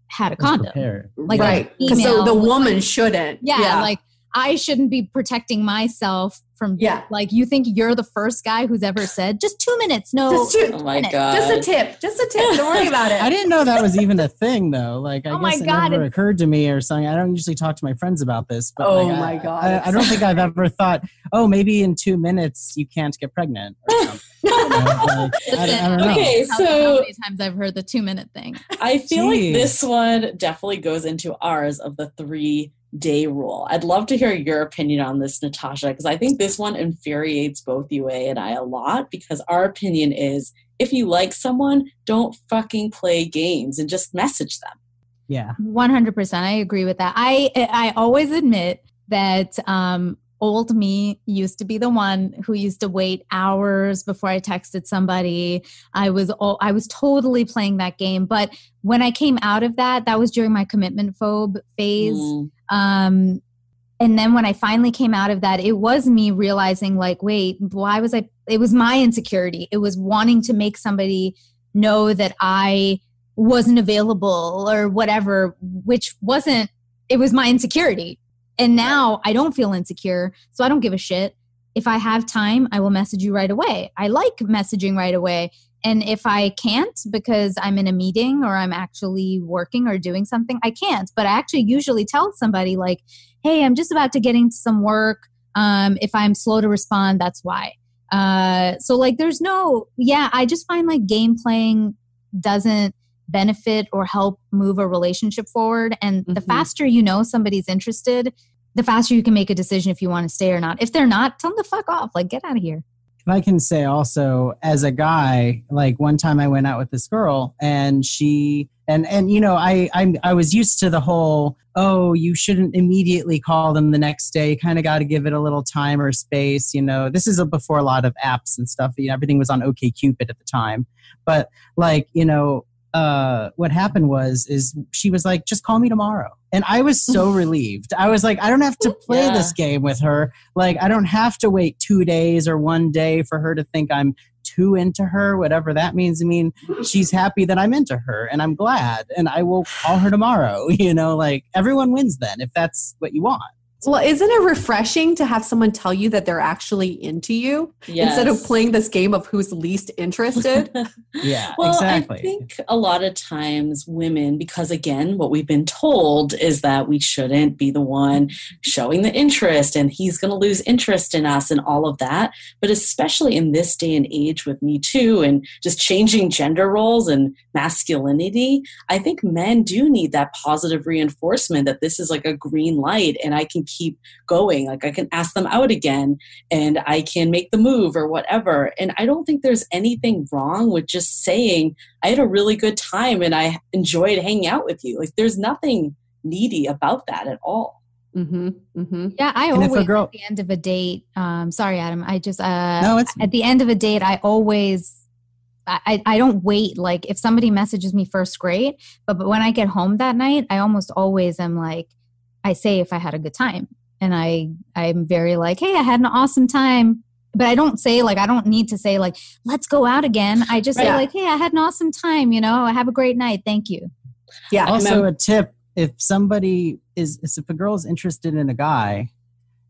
had a condom. Right. So the woman shouldn't. Yeah. I shouldn't be protecting myself from, you think you're the first guy who's ever said, just 2 minutes. No. Oh my God. Just a tip. Don't worry about it. I didn't know that was even a thing though. I guess it never occurred to me or something. I don't usually talk to my friends about this. But my God. I don't think I've ever thought, oh, maybe in 2 minutes you can't get pregnant or something. I don't know. Okay, how many times I've heard the 2 minute thing. I feel like this one definitely goes into ours of the 3-day rule. I'd love to hear your opinion on this, Natasha, because I think this one infuriates both UA and I a lot, because our opinion is if you like someone, don't fucking play games and just message them. Yeah. 100%. I agree with that. I always admit that old me used to be the one who used to wait hours before I texted somebody. I was totally playing that game. But when I came out of that was during my commitment phobe phase. And then when I finally came out of that, it was me realizing wait, why was it was my insecurity. It was wanting to make somebody know that I wasn't available or whatever, which wasn't, it was my insecurity. And now I don't feel insecure, so I don't give a shit. If I have time, I will message you right away. I like messaging right away. And if I can't because I'm in a meeting or I'm actually working or doing something, I can't. But I actually usually tell somebody hey, I'm just about to get into some work. If I'm slow to respond, that's why. So there's no, I just find game playing doesn't benefit or help move a relationship forward. And the faster you know somebody's interested, the faster you can make a decision if you want to stay or not. If they're not, tell them to fuck off. Get out of here. If I can say also, as a guy, one time I went out with this girl, and she and I was used to the whole, oh, you shouldn't immediately call them the next day. Kind of got to give it a little time or space. This is before a lot of apps and stuff. Everything was on OkCupid at the time, but what happened is she was like, just call me tomorrow. And I was so relieved. I was like, I don't have to play this game with her. I don't have to wait 2 days or 1 day for her to think I'm too into her, whatever that means. I mean, she's happy that I'm into her and I'm glad, and I will call her tomorrow. Like everyone wins then if that's what you want. Well, isn't it refreshing to have someone tell you that they're actually into you instead of playing this game of who's least interested? Yeah, well, exactly. I think a lot of times women, because again, what we've been told is that we shouldn't be the one showing the interest and he's going to lose interest in us and all of that. But especially in this day and age with Me Too and just changing gender roles and masculinity, I think men do need that positive reinforcement that this is like a green light and I can keep going. Like I can ask them out again and I can make the move or whatever. And I don't think there's anything wrong with just saying, I had a really good time and I enjoyed hanging out with you. Like there's nothing needy about that at all. Mm-hmm, mm-hmm. Yeah, I always at the end of a date, sorry, Adam, I just, at the end of a date, I always, I don't wait. Like if somebody messages me first, great. But when I get home that night, I almost always am like, I say if I had a good time, and I'm very like, hey, I had an awesome time. But I don't say I don't need to say let's go out again. I just say hey, I had an awesome time. I have a great night. Thank you. Yeah. Also a tip, if a girl is interested in a guy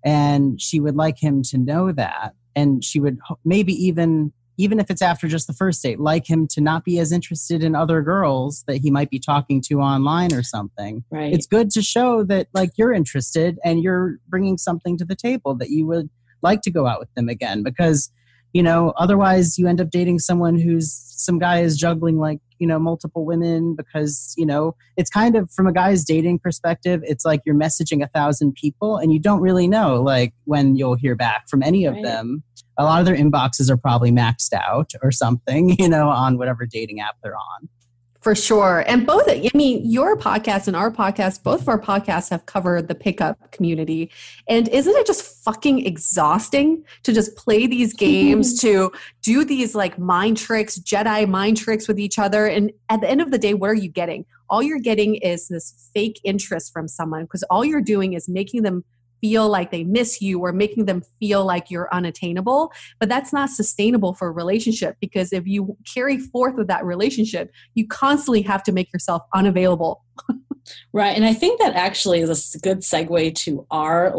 and she would like him to know that, and she would maybe even if it's after just the first date, like him to not be as interested in other girls that he might be talking to online or something. Right. It's good to show that you're interested and you're bringing something to the table that you would like to go out with them again, because, otherwise you end up dating someone some guy is juggling multiple women because, it's kind of from a guy's dating perspective, it's like you're messaging 1,000 people and you don't really know when you'll hear back from any of them. A lot of their inboxes are probably maxed out or something, on whatever dating app they're on. For sure. And your podcast and our podcast, both of our podcasts have covered the pickup community. And isn't it just fucking exhausting to just play these games, to do these mind tricks, Jedi mind tricks with each other? And at the end of the day, what are you getting? All you're getting is this fake interest from someone, because all you're doing is making them feel like they miss you or making them feel like you're unattainable. But that's not sustainable for a relationship, because if you carry forth with that relationship, you constantly have to make yourself unavailable. Right. And I think that actually is a good segue to our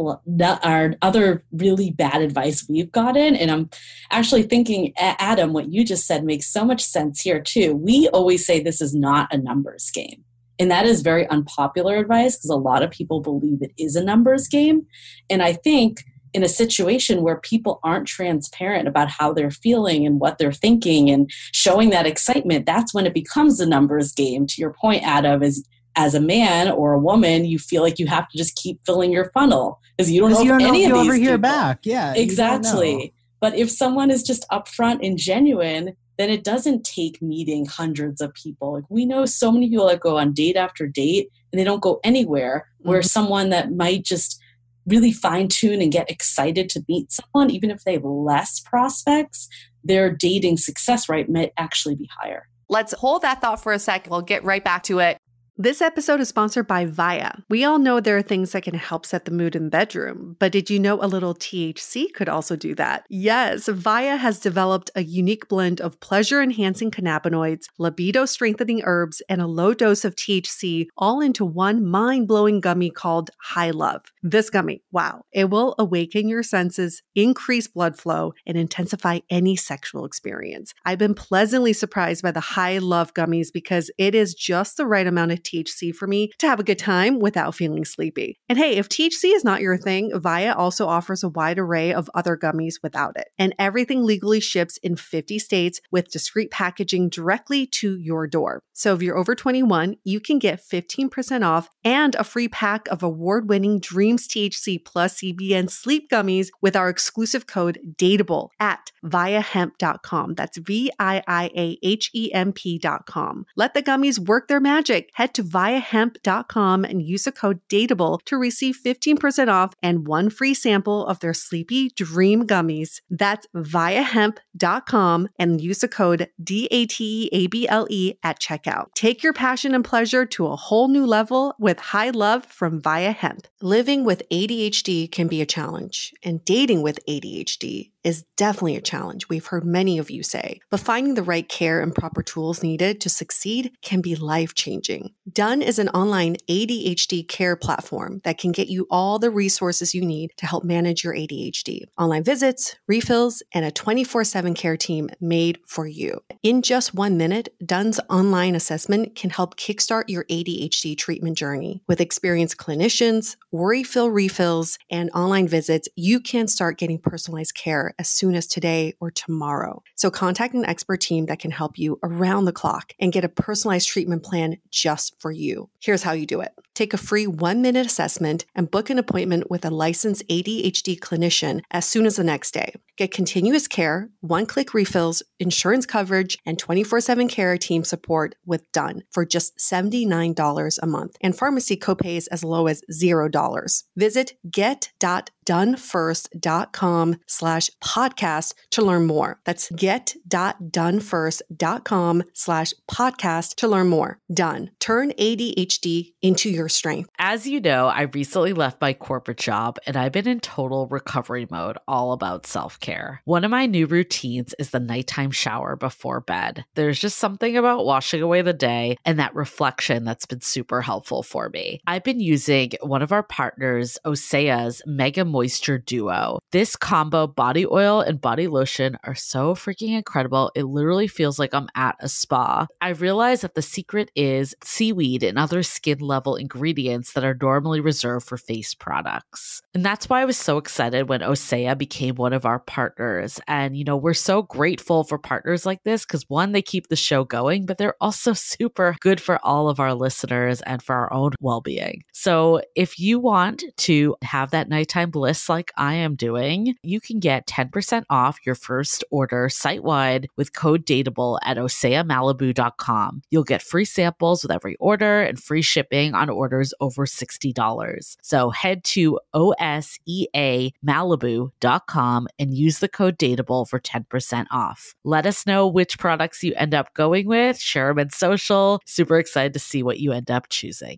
other really bad advice we've gotten. And I'm actually thinking, Adam, what you just said makes so much sense here too. We always say this is not a numbers game. And that is very unpopular advice because a lot of people believe it is a numbers game. And I think in a situation where people aren't transparent about how they're feeling and what they're thinking and showing that excitement, that's when it becomes a numbers game. To your point, Adam, as a man or a woman, you feel like you have to just keep filling your funnel because you don't know if any of these people. Back. Yeah, exactly. But if someone is just upfront and genuine, then it doesn't take meeting hundreds of people. We know so many people that go on date after date and they don't go anywhere, where someone that might just really fine tune and get excited to meet someone, even if they have less prospects, their dating success rate might actually be higher. Let's hold that thought for a sec. We'll get right back to it. This episode is sponsored by Via. We all know there are things that can help set the mood in the bedroom, but did you know a little THC could also do that? Yes, Via has developed a unique blend of pleasure-enhancing cannabinoids, libido-strengthening herbs, and a low dose of THC all into one mind-blowing gummy called High Love. This gummy, wow, it will awaken your senses, increase blood flow, and intensify any sexual experience. I've been pleasantly surprised by the High Love gummies because it is just the right amount of THC for me to have a good time without feeling sleepy. And hey, if THC is not your thing, Via also offers a wide array of other gummies without it. And everything legally ships in 50 states with discreet packaging directly to your door. So if you're over 21, you can get 15% off and a free pack of award-winning Dreams THC plus CBN sleep gummies with our exclusive code DATEABLE at viahemp.com. That's VIIAHEMP.com. Let the gummies work their magic. Head to viahemp.com and use the code DATEABLE to receive 15% off and one free sample of their Sleepy Dream gummies. That's viahemp.com and use the code DATEABLE at checkout. Take your passion and pleasure to a whole new level with High Love from Via Hemp. Living with ADHD can be a challenge, and dating with ADHD is definitely a challenge, we've heard many of you say, but finding the right care and proper tools needed to succeed can be life-changing. Done is an online ADHD care platform that can get you all the resources you need to help manage your ADHD. Online visits, refills, and a 24/7 care team made for you. In just 1 minute, Done's online assessment can help kickstart your ADHD treatment journey. With experienced clinicians, worry-fill refills, and online visits, you can start getting personalized care as soon as today or tomorrow. So contact an expert team that can help you around the clock and get a personalized treatment plan just for you. Here's how you do it. Take a free 1-minute assessment and book an appointment with a licensed ADHD clinician as soon as the next day. Get continuous care, one-click refills, insurance coverage, and 24/7 care team support with Done for just $79 a month, and pharmacy copays as low as $0. Visit get.donefirst.com/podcast to learn more. That's get.donefirst.com/podcast to learn more. Done. Turn ADHD into your strength. As you know, I recently left my corporate job and I've been in total recovery mode, all about self-care. One of my new routines is the nighttime shower before bed. There's just something about washing away the day and that reflection that's been super helpful for me. I've been using one of our partners, Osea's Mega Moisture Duo. This combo body oil and body lotion are so freaking incredible. It literally feels like I'm at a spa. I realized that the secret is seaweed and other skin level ingredients that are normally reserved for face products. And that's why I was so excited when Osea became one of our partners. And, you know, we're so grateful for partners like this because one, they keep the show going, but they're also super good for all of our listeners and for our own well-being. So if you want to have that nighttime bliss like I am doing, you can get 10% off your first order site-wide with code DATEABLE at oseamalibu.com. You'll get free samples with every order and free shipping on orders over $60. So head to oseamalibu.com and use the code DATEABLE for 10% off. Let us know which products you end up going with. Share them in social. Super excited to see what you end up choosing.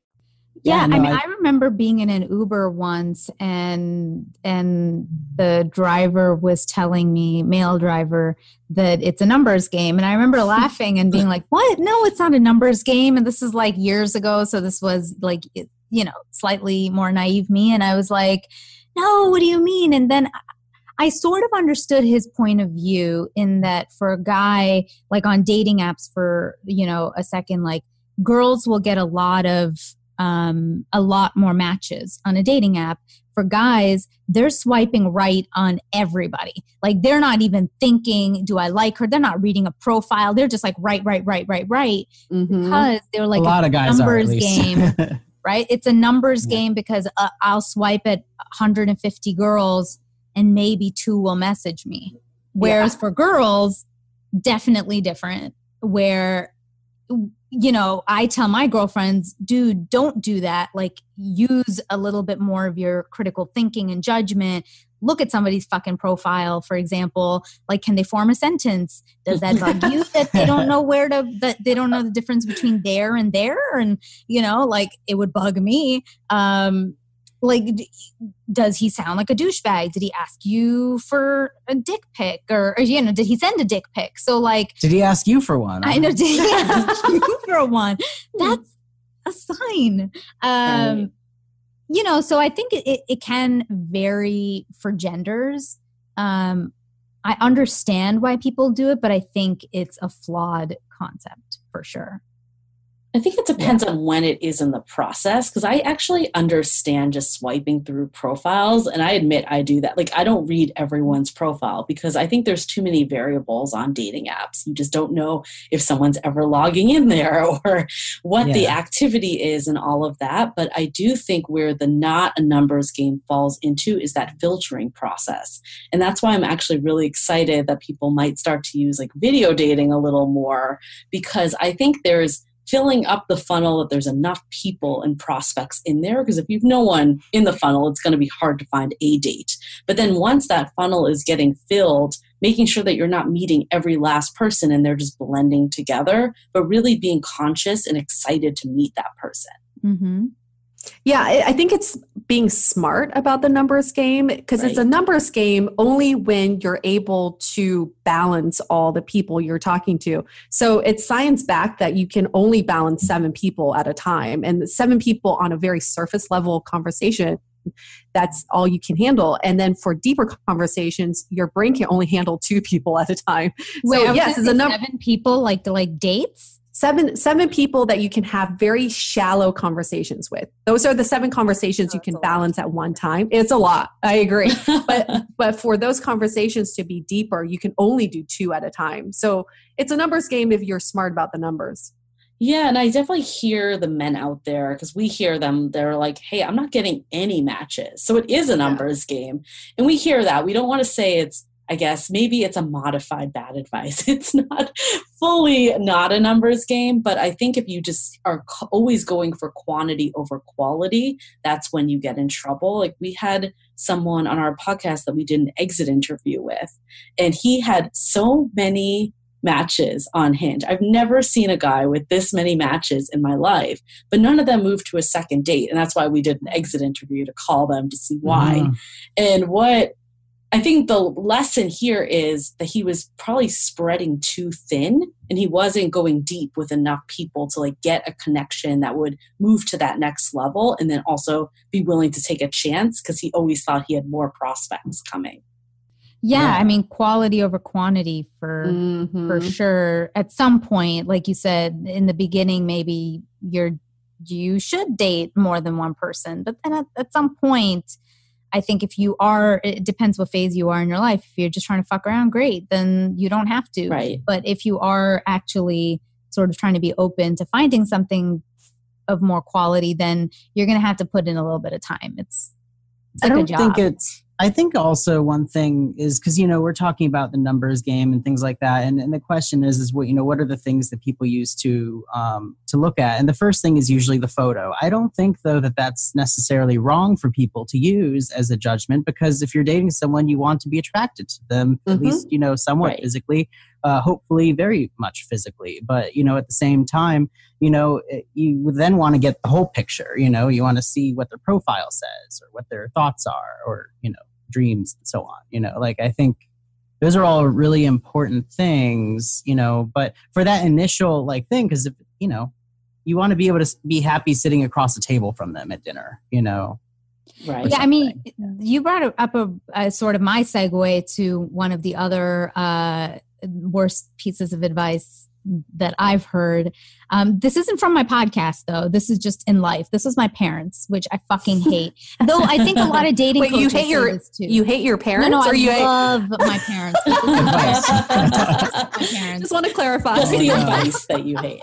Yeah, I remember being in an Uber once and the driver was telling me, male driver, that it's a numbers game. And I remember laughing and being like, what? No, it's not a numbers game. And this is like years ago. So this was like, you know, slightly more naive me. And I was like, no, what do you mean? And then I sort of understood his point of view in that for a guy, like on dating apps for, you know, a second, like girls will get a lot more matches on a dating app. For guys, they're swiping right on everybody. Like they're not even thinking, do I like her? They're not reading a profile. They're just like right. Mm-hmm. Because they're like a lot of guys numbers are, game, right? It's a numbers game because I'll swipe at 150 girls and maybe 2 will message me. Whereas for girls, definitely different, where, you know, I tell my girlfriends, dude, don't do that. Like use a little bit more of your critical thinking and judgment. Look at somebody's fucking profile, for example. Like, can they form a sentence? Does that bug you that they don't know that they don't know the difference between there and there? And, you know, like it would bug me. Like, does he sound like a douchebag? Did he ask you for a dick pic? Or, you know, did he send a dick pic? So, like... Did he ask you for one? I know, did he ask you for one? That's a sign. Right. You know, so I think it can vary for genders. I understand why people do it, but I think it's a flawed concept for sure. I think it depends on when it is in the process, because I actually understand just swiping through profiles, and I admit I do that. Like, I don't read everyone's profile because I think there's too many variables on dating apps. You just don't know if someone's ever logging in there or what the activity is and all of that. But I do think where the not a numbers game falls into is that filtering process. And that's why I'm actually really excited that people might start to use like video dating a little more, because I think there's filling up the funnel, that there's enough people and prospects in there. Because if you've no one in the funnel, it's going to be hard to find a date. But then once that funnel is getting filled, making sure that you're not meeting every last person and they're just blending together, but really being conscious and excited to meet that person. Mm-hmm. Yeah, I think it's being smart about the numbers game, because it's a numbers game only when you're able to balance all the people you're talking to. So it's science backed that you can only balance 7 people at a time, and 7 people on a very surface level conversation, that's all you can handle. And then for deeper conversations, your brain can only handle 2 people at a time. Wait, So yes, it's a number. 7 people, like dates? Seven people that you can have very shallow conversations with. Those are the 7 conversations you can balance at one time. It's a lot. I agree. But for those conversations to be deeper, you can only do 2 at a time. So it's a numbers game if you're smart about the numbers. Yeah, and I definitely hear the men out there, because we hear them. They're like, hey, I'm not getting any matches. So it is a numbers game. And we hear that. We don't want to say it's, I guess, maybe it's a modified bad advice. It's not fully not a numbers game, but I think if you just are always going for quantity over quality, that's when you get in trouble. Like, we had someone on our podcast that we did an exit interview with, and he had so many matches on Hinge. I've never seen a guy with this many matches in my life, but none of them moved to a second date. And that's why we did an exit interview, to call them to see why. And what I think the lesson here is that he was probably spreading too thin, and he wasn't going deep with enough people to like get a connection that would move to that next level, and then also be willing to take a chance, because he always thought he had more prospects coming. Yeah, I mean, quality over quantity for sure. At some point, like you said in the beginning, maybe you should date more than one person, but then at some point, I think if you are, it depends what phase you are in your life. If you're just trying to fuck around, great, then you don't have to. Right. But if you are actually sort of trying to be open to finding something of more quality, then you're going to have to put in a little bit of time. It's like a job. I think also one thing is, because, we're talking about the numbers game and things like that. And the question is what are the things that people use to look at? And the first thing is usually the photo. I don't think, though, that that's necessarily wrong for people to use as a judgment, because if you're dating someone, you want to be attracted to them, at least, somewhat physically, hopefully very much physically. But, at the same time, you would then want to get the whole picture. You want to see what their profile says, or what their thoughts are, or, dreams and so on. I think those are all really important things, but for that initial thing, because if, you want to be able to be happy sitting across the table from them at dinner, Right. Yeah, I mean, you brought up a sort of my segue to one of the other worst pieces of advice that I've heard. This isn't from my podcast, though. This is just in life. This was my parents, which I fucking hate. Though I think a lot of dating Wait, coaches say this too. You hate your parents? No, or I love my parents. My parents. Just want to clarify. Just the advice that you hate.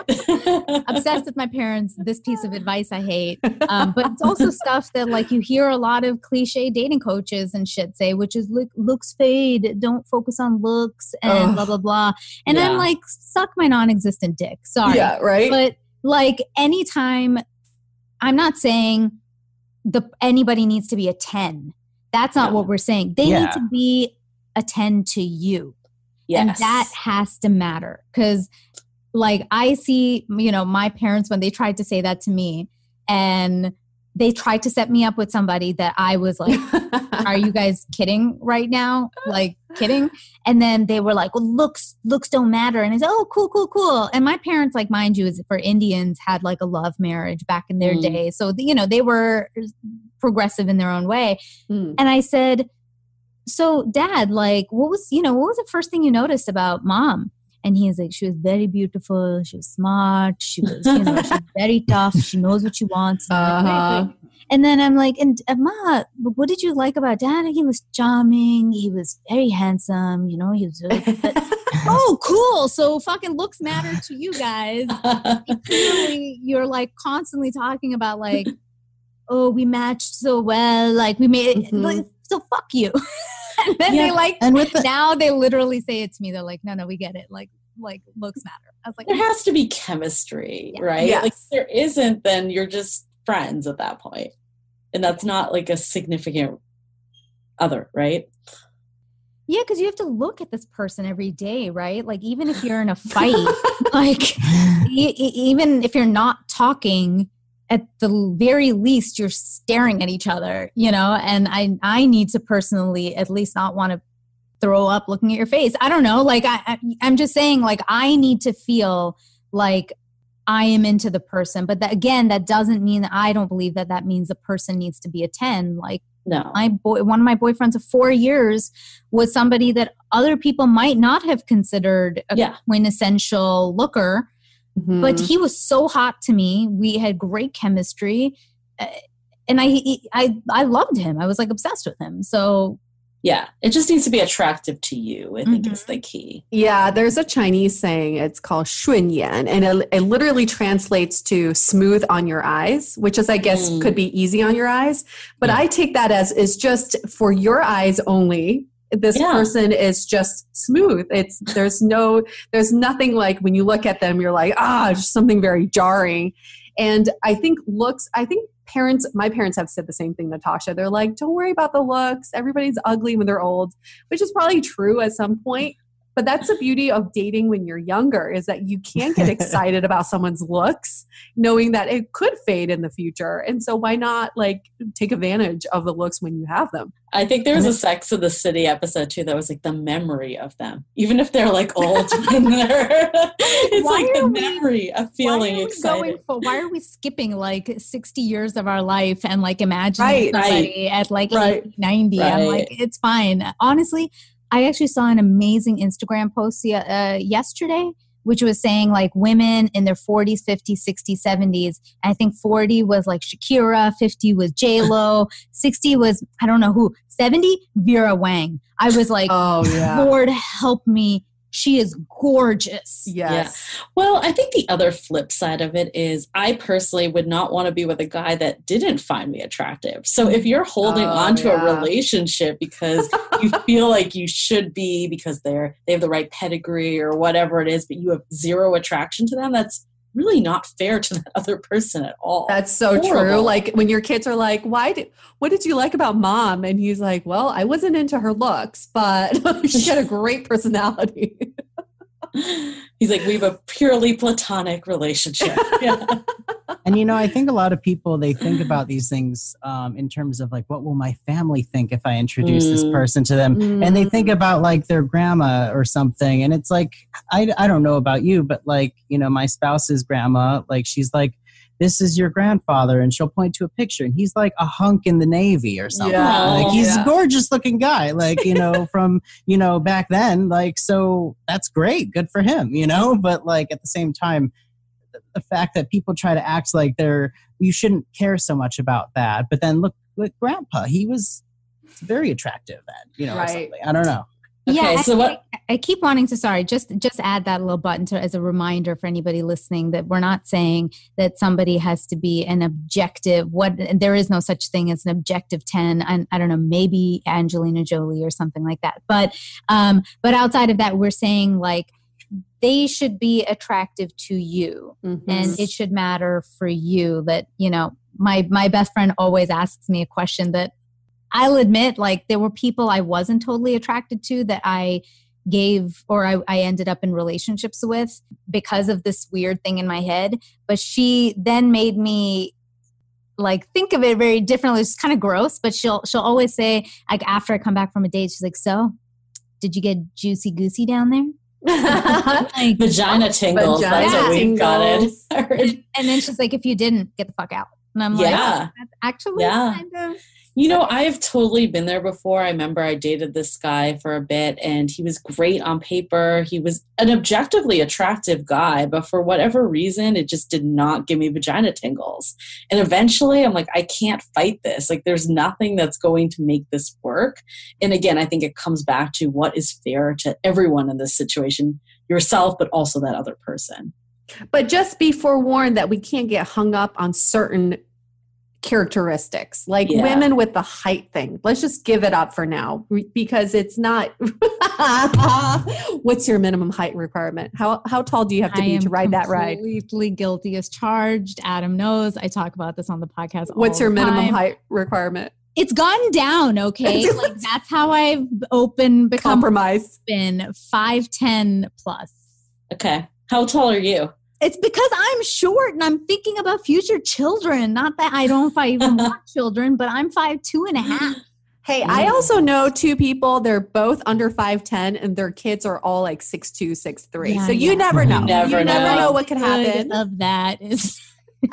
Obsessed with my parents. This piece of advice I hate. But it's also stuff that you hear a lot of cliche dating coaches and shit say, which is looks fade. Don't focus on looks and blah, blah, blah. And I'm like, suck my non-existent dick. Sorry. Yeah, right. But anytime, I'm not saying anybody needs to be a 10. That's not what we're saying. They need to be a 10 to you. Yes. And that has to matter. Because I see, my parents, when they tried to say that to me, and they tried to set me up with somebody that I was like, are you guys kidding right now? Kidding? And then they were like, well, looks don't matter. And I said, oh, cool. And my parents, mind you, for Indians, had a love marriage back in their day. So, they were progressive in their own way. And I said, so Dad, what was the first thing you noticed about Mom? And he was like, she was very beautiful. She was smart. She was, she's very tough. She knows what she wants. And then I'm like, and Ma, what did you like about Dad? He was charming. He was very handsome. He was really good. Oh, cool. So fucking looks matter to you guys. Clearly, you're constantly talking about oh, we matched so well. We made it. So fuck you. And then now they literally say it to me. They're like, no, we get it. Looks matter. I was like, there has to be chemistry, right? Yes. If there isn't, then you're just friends at that point. And that's not a significant other, right? Yeah, because you have to look at this person every day, right? Even if you're in a fight, even if you're not talking at the very least, you're staring at each other, you know, and I need to personally at least not want to throw up looking at your face. I don't know. Like, I'm just saying, like, I need to feel like I am into the person. But that, again, that doesn't mean that I don't believe that that means the person needs to be a 10. Like, No. One of my boyfriends of 4 years was somebody that other people might not have considered a quintessential looker. Mm-hmm. But he was so hot to me. We had great chemistry. And I loved him. I was like obsessed with him. So yeah, it just needs to be attractive to you, I think is the key. Yeah, there's a Chinese saying, it's called 顺眼, and it literally translates to smooth on your eyes, which is, I guess, could be easy on your eyes. But I take that as is just for your eyes only. This person is just smooth. There's nothing like when you look at them, you're like, just something very jarring. And I think my parents have said the same thing, Natasha. They're like, don't worry about the looks. Everybody's ugly when they're old, which is probably true at some point. But that's the beauty of dating when you're younger, is that you can get excited about someone's looks, knowing that it could fade in the future. And so why not like take advantage of the looks when you have them? I think there was a Sex of the City episode too that was like the memory of them, even if they're like old. It's like the memory of feeling excited. Why are we skipping like 60 years of our life and like imagining somebody at like 80, 90? Right. I'm like, it's fine. Honestly, I actually saw an amazing Instagram post yesterday, which was saying like women in their 40s, 50s, 60s, 70s. I think 40 was like Shakira, 50 was J-Lo, 60 was, I don't know who, 70, Vera Wang. I was like, Lord help me. She is gorgeous. Yes. Yeah. Well, I think the other flip side of it is I personally would not want to be with a guy that didn't find me attractive. So if you're holding on to a relationship because you feel like you should be because they have the right pedigree or whatever it is, but you have zero attraction to them, that's really not fair to that other person at all. That's so true. Like when your kids are like, what did you like about mom? And he's like, well, I wasn't into her looks, but she had a great personality. He's like, we have a purely platonic relationship. Yeah. And, you know, I think a lot of people, they think about these things in terms of like, what will my family think if I introduce this person to them? And they think about like their grandma or something. And it's like, I don't know about you, but like, you know, my spouse's grandma, like she's like, this is your grandfather. And she'll point to a picture and he's like a hunk in the Navy or something. Yeah. Like he's a gorgeous looking guy, like, you know, from, you know, back then, like, so that's great. Good for him, you know, but like at the same time, the fact that people try to act like you shouldn't care so much about that. But then look grandpa, he was very attractive then, you know, or something. I don't know. Okay, yeah, so I keep wanting to, just add that little button as a reminder for anybody listening that we're not saying that somebody has to be an objective. There is no such thing as an objective 10. And I don't know, maybe Angelina Jolie or something like that. But outside of that, we're saying like they should be attractive to you, and it should matter for you. That, you know, my best friend always asks me a question that I'll admit, like, there were people I wasn't totally attracted to that I gave or I ended up in relationships with because of this weird thing in my head. But she then made me like think of it very differently. It's kind of gross, but she'll always say, like, after I come back from a date, she's like, so did you get juicy goosey down there? Like, vagina tingles. That's what we got it. And then she's like, if you didn't, get the fuck out. And I'm like, that's actually kind of... You know, I've totally been there before. I remember I dated this guy for a bit and he was great on paper. He was an objectively attractive guy, but for whatever reason, it just did not give me vagina tingles. And eventually I'm like, I can't fight this. Like, there's nothing that's going to make this work. And again, I think it comes back to what is fair to everyone in this situation, yourself, but also that other person. But just be forewarned that we can't get hung up on certain characteristics, like women with the height thing. Let's just give it up for now because it's not. What's your minimum height requirement? How tall do you have to be to ride that ride? Completely guilty as charged. Adam knows. I talk about this on the podcast. What's your minimum height requirement? It's gone down. Okay, like that's how I've become compromise. Been 5'10" plus. Okay, how tall are you? It's because I'm short and I'm thinking about future children. Not that I don't know if I even want children, but I'm 5'2.5". Hey, I also know two people. They're both under 5'10", and their kids are all like 6'2", 6'3". Yeah, so you never know. You never know what could happen. Of that is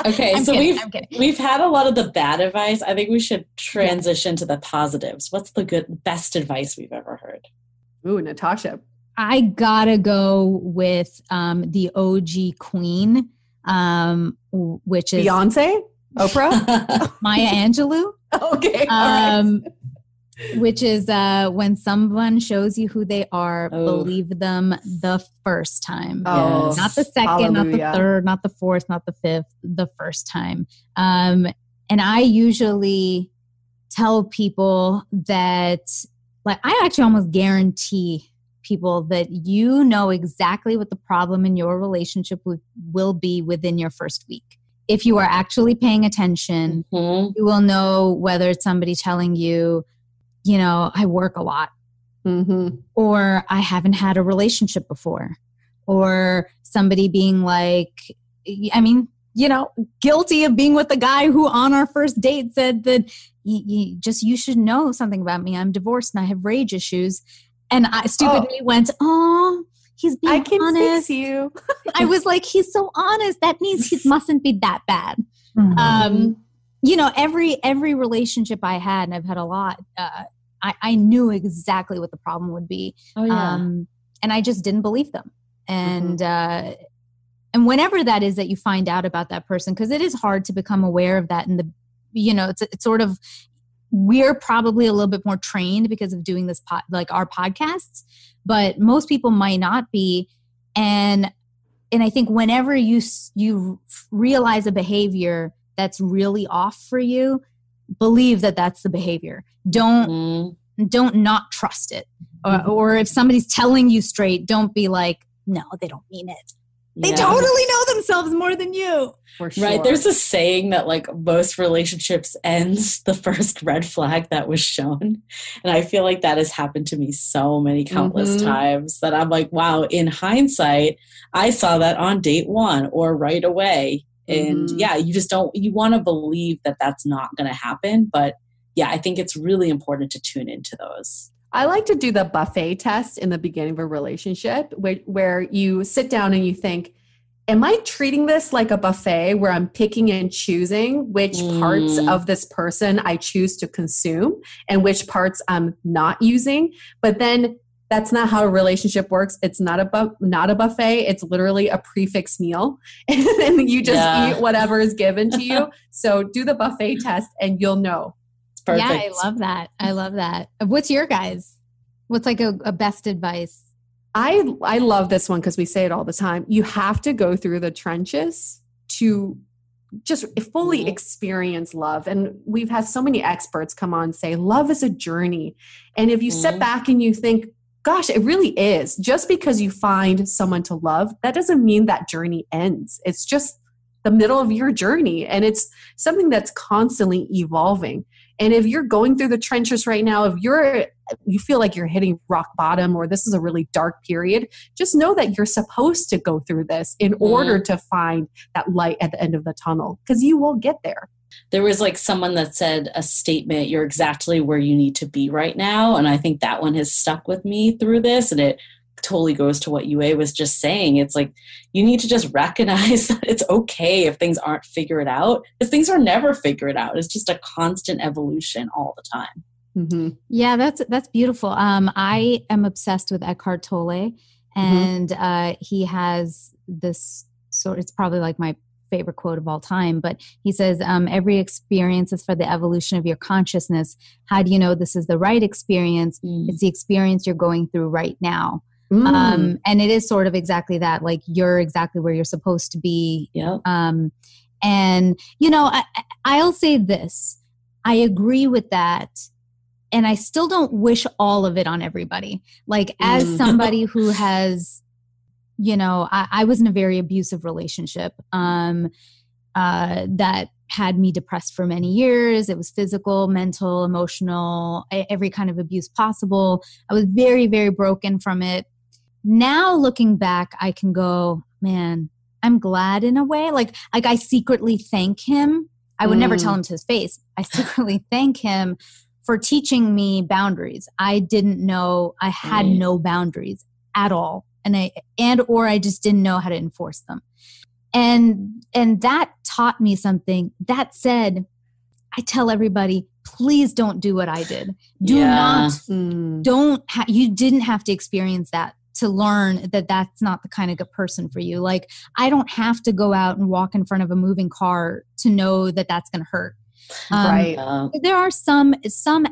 Okay, I'm so kidding. we've had a lot of the bad advice. I think we should transition to the positives. What's the best advice we've ever heard? Ooh, Natasha. I gotta go with the OG queen, which is Beyonce, Oprah, Maya Angelou. Okay, all right. Which is when someone shows you who they are, believe them the first time. Oh, not the second, not the third, not the fourth, not the fifth, the first time. And I usually tell people that, like, I actually almost guarantee people that you know exactly what the problem in your relationship will be within your first week. If you are actually paying attention, you will know whether it's somebody telling you, you know, I work a lot, or I haven't had a relationship before, or somebody being like, I mean, you know, guilty of being with the guy who on our first date said that you should know something about me. I'm divorced and I have rage issues. And I stupidly went, oh, he's being honest. I can fix you. I was like, he's so honest. That means he mustn't be that bad. You know, every relationship I had, and I've had a lot, I knew exactly what the problem would be. And I just didn't believe them. And and whenever that is that you find out about that person, because it is hard to become aware of that. And you know, it's sort of, we're probably a little bit more trained because of doing this like our podcasts, but most people might not be. And I think whenever you realize a behavior that's really off for you, believe that that's the behavior. Don't not trust it. Or if somebody's telling you straight, don't be like, no, they don't mean it. They totally know themselves more than you. For sure. Right. There's a saying that like most relationships ends the first red flag that was shown. And I feel like that has happened to me so many countless times that I'm like, wow, in hindsight, I saw that on date one or right away. And you want to believe that that's not going to happen. But yeah, I think it's really important to tune into those. I like to do the buffet test in the beginning of a relationship where you sit down and you think, am I treating this like a buffet where I'm picking and choosing which parts of this person I choose to consume and which parts I'm not using? But then that's not how a relationship works. It's not a buffet. It's literally a prefix meal. And then you just eat whatever is given to you. So do the buffet test and you'll know. Perfect. Yeah, I love that. I love that. What's your guys? What's like a best advice? I love this one because we say it all the time. You have to go through the trenches to just fully experience love. And we've had so many experts come on and say, love is a journey. And if you sit back and you think, gosh, it really is. Just because you find someone to love, that doesn't mean that journey ends. It's just the middle of your journey. And it's something that's constantly evolving. And if you're going through the trenches right now, if you feel like you're hitting rock bottom or this is a really dark period, just know that you're supposed to go through this in order to find that light at the end of the tunnel, because you will get there. There was like someone that said a statement, you're exactly where you need to be right now. And I think that one has stuck with me through this. And it totally goes to what Yue was just saying. It's like, you need to just recognize that it's okay if things aren't figured out, because things are never figured out. It's just a constant evolution all the time. Yeah, that's beautiful. I am obsessed with Eckhart Tolle, and he has this sort. It's probably like my favorite quote of all time, but he says, "Every experience is for the evolution of your consciousness. How do you know this is the right experience? It's the experience you're going through right now." And it is sort of exactly that. Like, you're exactly where you're supposed to be. Yep. And you know, I'll say this: I agree with that. And I still don't wish all of it on everybody. Like, as somebody who has, you know, I was in a very abusive relationship that had me depressed for many years. It was physical, mental, emotional, every kind of abuse possible. I was very, very broken from it. Now looking back, I can go, man, I'm glad in a way. Like I secretly thank him. I would never tell him to his face. I secretly thank him for teaching me boundaries. I didn't know I had no boundaries at all. Or I just didn't know how to enforce them. And that taught me something. That said, I tell everybody, please don't do what I did. You didn't have to experience that to learn that that's not the kind of good person for you. Like, I don't have to go out and walk in front of a moving car to know that that's going to hurt. Right. There are some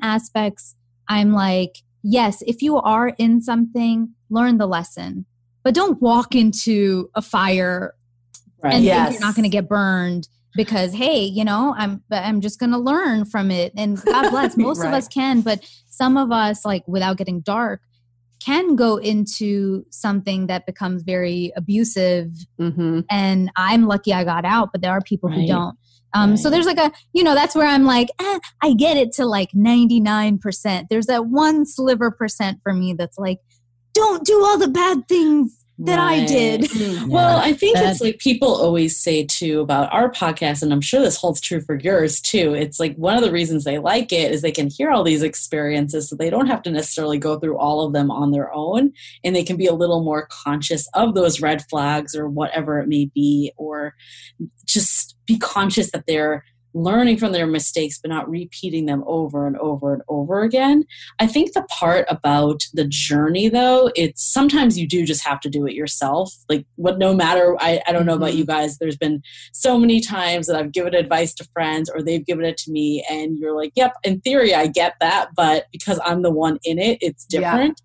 aspects I'm like, yes, if you are in something, learn the lesson, but don't walk into a fire and think you're not going to get burned because, hey, I'm just going to learn from it. And God bless, most of us can, but some of us, like, without getting dark, can go into something that becomes very abusive. And I'm lucky I got out, but there are people who don't. So there's like that's where I'm like, I get it to like 99%. There's that one sliver percent for me that's like, don't do all the bad things that I did. Well, I think it's like people always say too about our podcast, and I'm sure this holds true for yours too. It's like one of the reasons they like it is they can hear all these experiences, so they don't have to necessarily go through all of them on their own, and they can be a little more conscious of those red flags or whatever it may be, or just be conscious that they're learning from their mistakes but not repeating them over and over and over again. I think the part about the journey, though, it's sometimes you do just have to do it yourself. Like, no matter, I don't know about you guys, there's been so many times that I've given advice to friends or they've given it to me and you're like, yep, in theory I get that, but because I'm the one in it, it's different.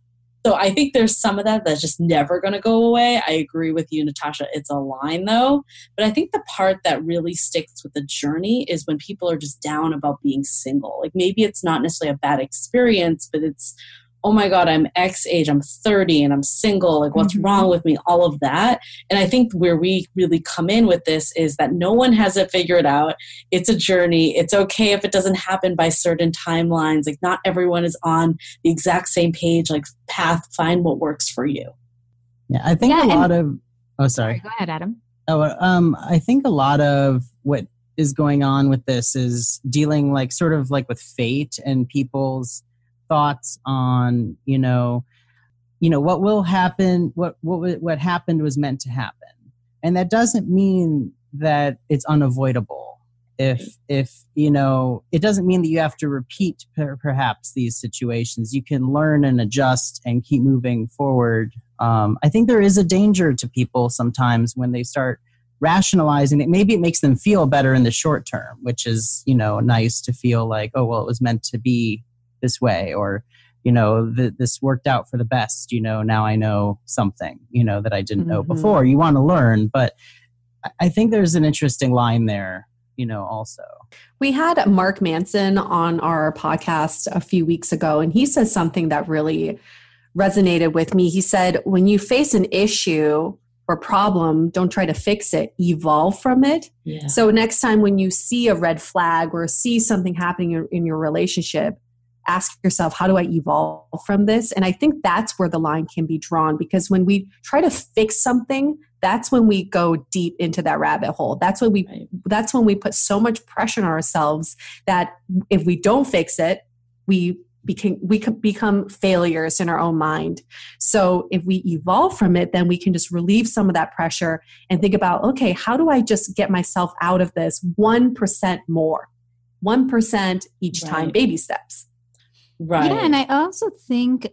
So I think there's some of that that's just never going to go away. I agree with you, Natasha. It's a line, though. But I think the part that really sticks with the journey is when people are just down about being single. Like, maybe it's not necessarily a bad experience, but it's, oh my God, I'm X age, I'm 30 and I'm single. Like, what's wrong with me? All of that. And I think where we really come in with this is that no one has it figured out. It's a journey. It's okay if it doesn't happen by certain timelines. Like, not everyone is on the exact same page, like path, find what works for you. Yeah, I think sorry. Go ahead, Adam. I think a lot of what is going on with this is dealing like sort of like with fate and people's thoughts on, what will happen, what happened was meant to happen. And that doesn't mean that it's unavoidable. If it doesn't mean that you have to repeat perhaps these situations. You can learn and adjust and keep moving forward. I think there is a danger to people sometimes when they start rationalizing it. Maybe it makes them feel better in the short term, which is, nice to feel like, oh, well, it was meant to be this way, or this worked out for the best, now I know something that I didn't know before. You want to learn, but I think there's an interesting line there also. We had Mark Manson on our podcast a few weeks ago, and he says something that really resonated with me. He said, when you face an issue or problem, don't try to fix it, evolve from it. So next time when you see a red flag or see something happening in your relationship, ask yourself, how do I evolve from this? And I think that's where the line can be drawn, because when we try to fix something, that's when we go deep into that rabbit hole. That's when we put so much pressure on ourselves that if we don't fix it, we become failures in our own mind. So if we evolve from it, then we can just relieve some of that pressure and think about, okay, how do I just get myself out of this 1% more? 1% each time, baby steps. Right. Yeah, and I also think,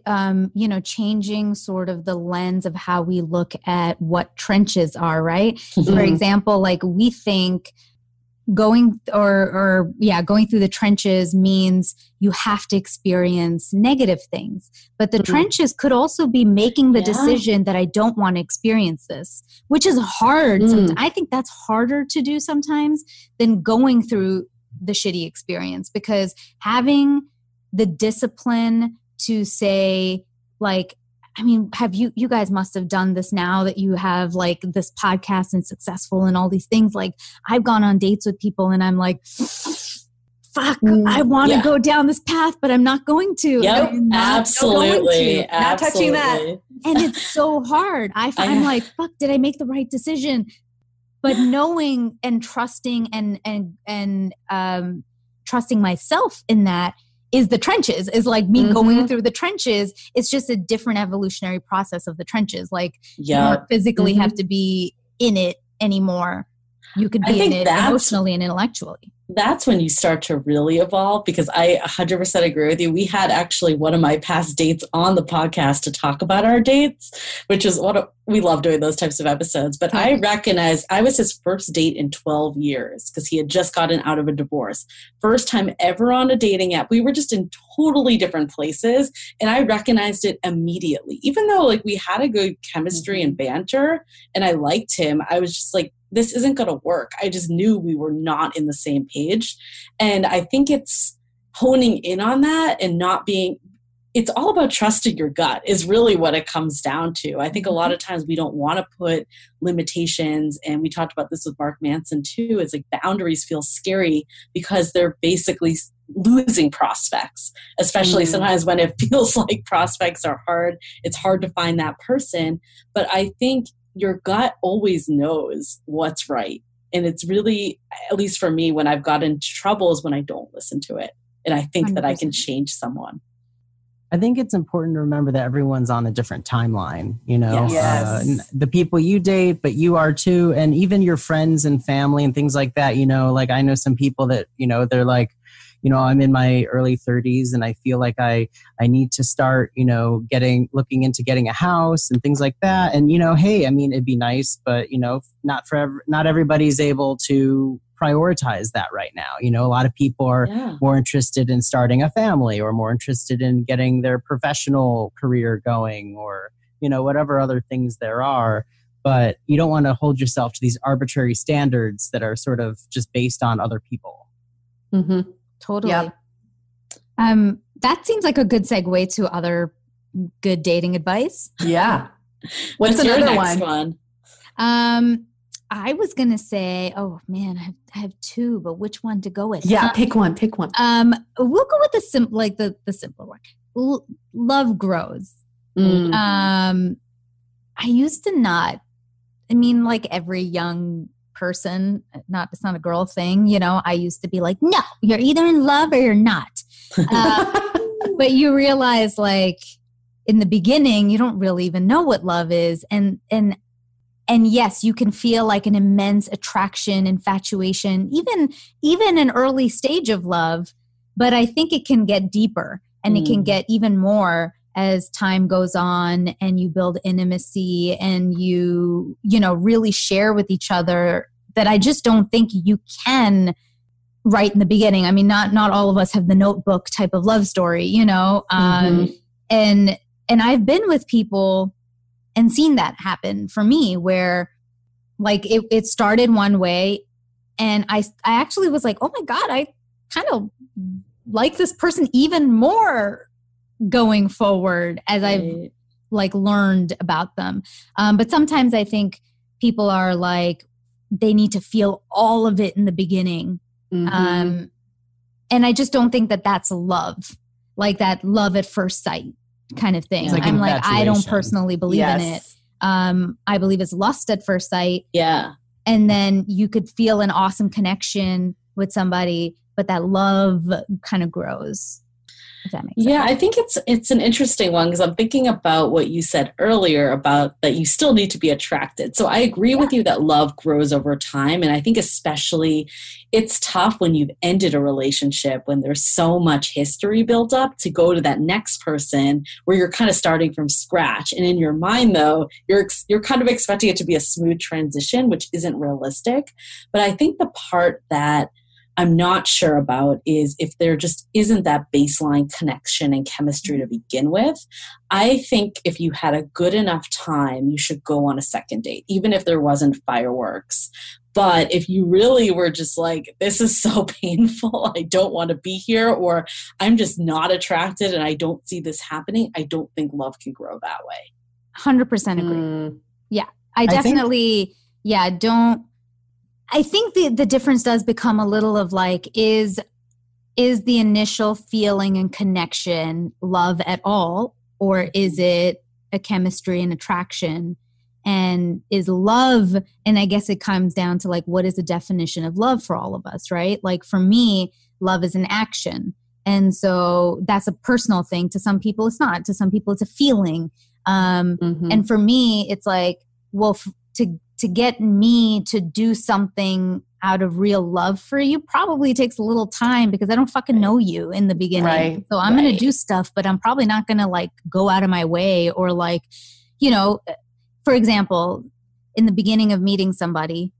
changing sort of the lens of how we look at what trenches are, right? For example, like we think going through the trenches means you have to experience negative things. But the trenches could also be making the decision that I don't want to experience this, which is hard. I think that's harder to do sometimes than going through the shitty experience, because having the discipline to say, like, I mean, you guys must have done this now that you have like this podcast and successful and all these things. Like, I've gone on dates with people and I'm like, fuck, I want to go down this path, but I'm not going to. Yep, absolutely. Not touching that. And it's so hard. I'm like, fuck, did I make the right decision? but knowing and trusting and trusting myself in that is the trenches, is like me going through the trenches. It's just a different evolutionary process of the trenches. Like you don't physically have to be in it anymore. You could be in it emotionally and intellectually. That's when you start to really evolve, because I 100% agree with you. We had actually one of my past dates on the podcast to talk about our dates, which is we love doing those types of episodes. But I recognized I was his first date in 12 years because he had just gotten out of a divorce. First time ever on a dating app. We were just in totally different places. And I recognized it immediately. Even though like we had a good chemistry and banter and I liked him, I was just like, this isn't going to work. I just knew we were not in the same page. And I think it's honing in on that and not being, it's all about trusting your gut is really what it comes down to. I think a lot of times we don't want to put limitations, and we talked about this with Mark Manson too. It's like boundaries feel scary because they're basically losing prospects, especially sometimes when it feels like prospects are hard. It's hard to find that person. But I think your gut always knows what's right. And it's really, at least for me, when I've gotten into trouble is when I don't listen to it. And I think 100%. That I can change someone. I think it's important to remember that everyone's on a different timeline, you know, Yes. The people you date, but you are too. And even your friends and family and things like that, you know, like I know some people that, you know, they're like, you know, I'm in my early 30s and I feel like I need to start, you know, looking into getting a house and things like that. And, you know, hey, I mean, it'd be nice, but, you know, not everybody's able to prioritize that right now. You know, a lot of people are more interested in starting a family or more interested in getting their professional career going or, you know, whatever other things there are. But you don't want to hold yourself to these arbitrary standards that are sort of just based on other people. Mm-hmm. Totally. Yep. That seems like a good segue to other good dating advice. Yeah. What's your next one? I was going to say, oh man, I have two, but which one to go with? Yeah, pick one. We'll go with the simpler one. Love grows. I used to not. I mean, like every young person, it's not a girl thing, you know. I used to be like, no, you're either in love or you're not. But you realize, like in the beginning, you don't really even know what love is, and yes, you can feel like an immense attraction, infatuation, even an early stage of love. But I think it can get deeper, and it can get even more as time goes on and you build intimacy and you know, really share with each other that I just don't think you can right in the beginning. I mean, not all of us have the Notebook type of love story, you know? And I've been with people and seen that happen for me where like it started one way and I actually was like, oh my God, I kind of like this person even more going forward as I've like learned about them. But sometimes I think people are like, they need to feel all of it in the beginning. And I just don't think that that's love, like that love at first sight kind of thing. Like I'm like, I don't personally believe in it. I believe it's lust at first sight. Yeah. And then you could feel an awesome connection with somebody, but that love kind of grows. If that makes sense. Yeah, I think it's an interesting one because I'm thinking about what you said earlier about that you still need to be attracted. So I agree with you that love grows over time. And I think especially it's tough when you've ended a relationship, when there's so much history built up to go to that next person where you're kind of starting from scratch. And in your mind, though, you're kind of expecting it to be a smooth transition, which isn't realistic. But I think the part that I'm not sure about is if there just isn't that baseline connection and chemistry to begin with. I think if you had a good enough time, you should go on a second date, even if there wasn't fireworks. But if you really were just like, this is so painful, I don't want to be here, or I'm just not attracted and I don't see this happening, I don't think love can grow that way. 100% agree. Yeah, I definitely, don't. I think the difference does become a little of like, is the initial feeling and connection love at all? Or is it a chemistry and attraction? and is love. And I guess it comes down to like, what is the definition of love for all of us, right? Like for me, love is an action. And so that's a personal thing. To some people, it's not. To some people, it's a feeling. And for me, it's like, well, to get me to do something out of real love for you probably takes a little time because I don't fucking know you in the beginning. Right. So I'm going to do stuff, but I'm probably not going to like go out of my way or like, you know, for example, in the beginning of meeting somebody,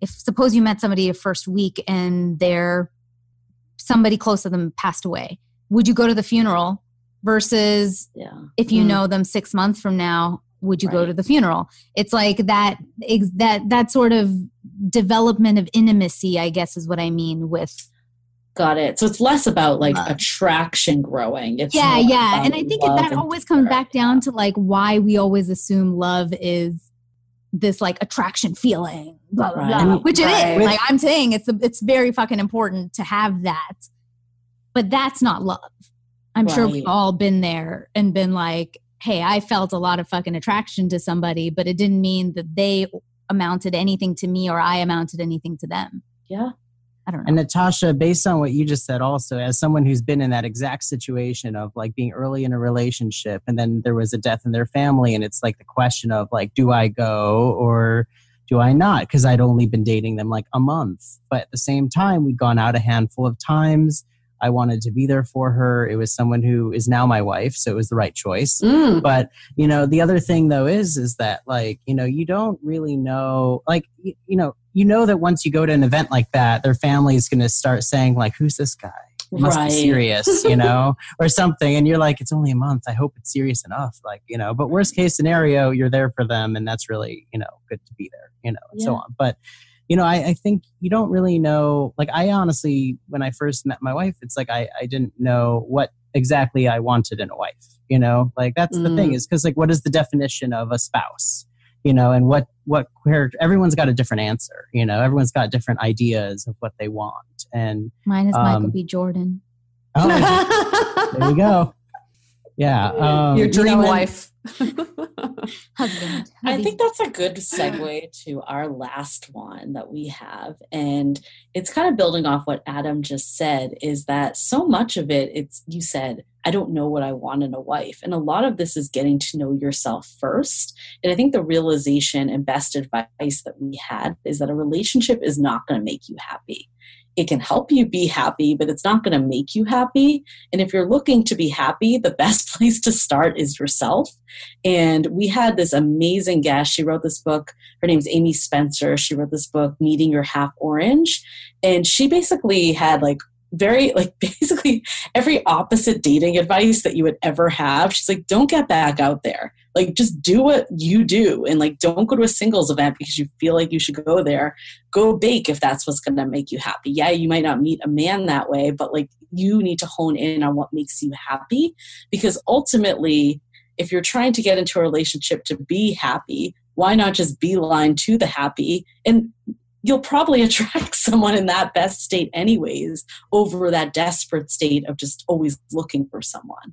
if suppose you met somebody your first week and somebody close to them passed away, would you go to the funeral versus if you know them 6 months from now, would you go to the funeral? It's like that sort of development of intimacy, I guess is what I mean with. Got it. So it's less about like attraction growing. It's yeah. And I think that always comes back down to like why we always assume love is this like attraction feeling, blah, blah, blah, which it is. Like I'm saying it's very fucking important to have that. But that's not love. I'm sure we've all been there and been like, hey, I felt a lot of fucking attraction to somebody, but it didn't mean that they amounted anything to me or I amounted anything to them. Yeah. I don't know. And Natasha, based on what you just said also, as someone who's been in that exact situation of like being early in a relationship and then there was a death in their family and it's like the question of like, do I go or do I not? Because I'd only been dating them like a month. But at the same time, we'd gone out a handful of times. I wanted to be there for her. It was someone who is now my wife, so it was the right choice. But, you know, the other thing though is that like, you know, you don't really know, like, you know that once you go to an event like that, their family is going to start saying like, who's this guy? It must be serious, you know, or something. And you're like, it's only a month. I hope it's serious enough. Like, you know, but worst case scenario, you're there for them. And that's really, you know, good to be there, you know, and so on. But you know, I think you don't really know, like I honestly, when I first met my wife, it's like I didn't know what exactly I wanted in a wife, you know, like that's the thing is because like what is the definition of a spouse, you know, and where everyone's got a different answer, you know, everyone's got different ideas of what they want. And mine is Michael B. Jordan. Oh, there you go. Yeah. Your dream wife. Husband. I think that's a good segue to our last one that we have. And it's kind of building off what Adam just said, is that so much of it, you said, I don't know what I want in a wife. And a lot of this is getting to know yourself first. And I think the realization and best advice that we had is that a relationship is not going to make you happy. It can help you be happy, but it's not going to make you happy. And if you're looking to be happy, the best place to start is yourself. And we had this amazing guest. She wrote this book. Her name's Amy Spencer. She wrote this book, Meeting Your Half Orange. And she basically had basically every opposite dating advice that you would ever have. She's like, don't get back out there. Like, just do what you do. And like, don't go to a singles event because you feel like you should go there. Go bake if that's what's going to make you happy. Yeah, you might not meet a man that way, but like you need to hone in on what makes you happy. Because ultimately, if you're trying to get into a relationship to be happy, why not just beeline to the happy? And you'll probably attract someone in that best state anyways over that desperate state of just always looking for someone.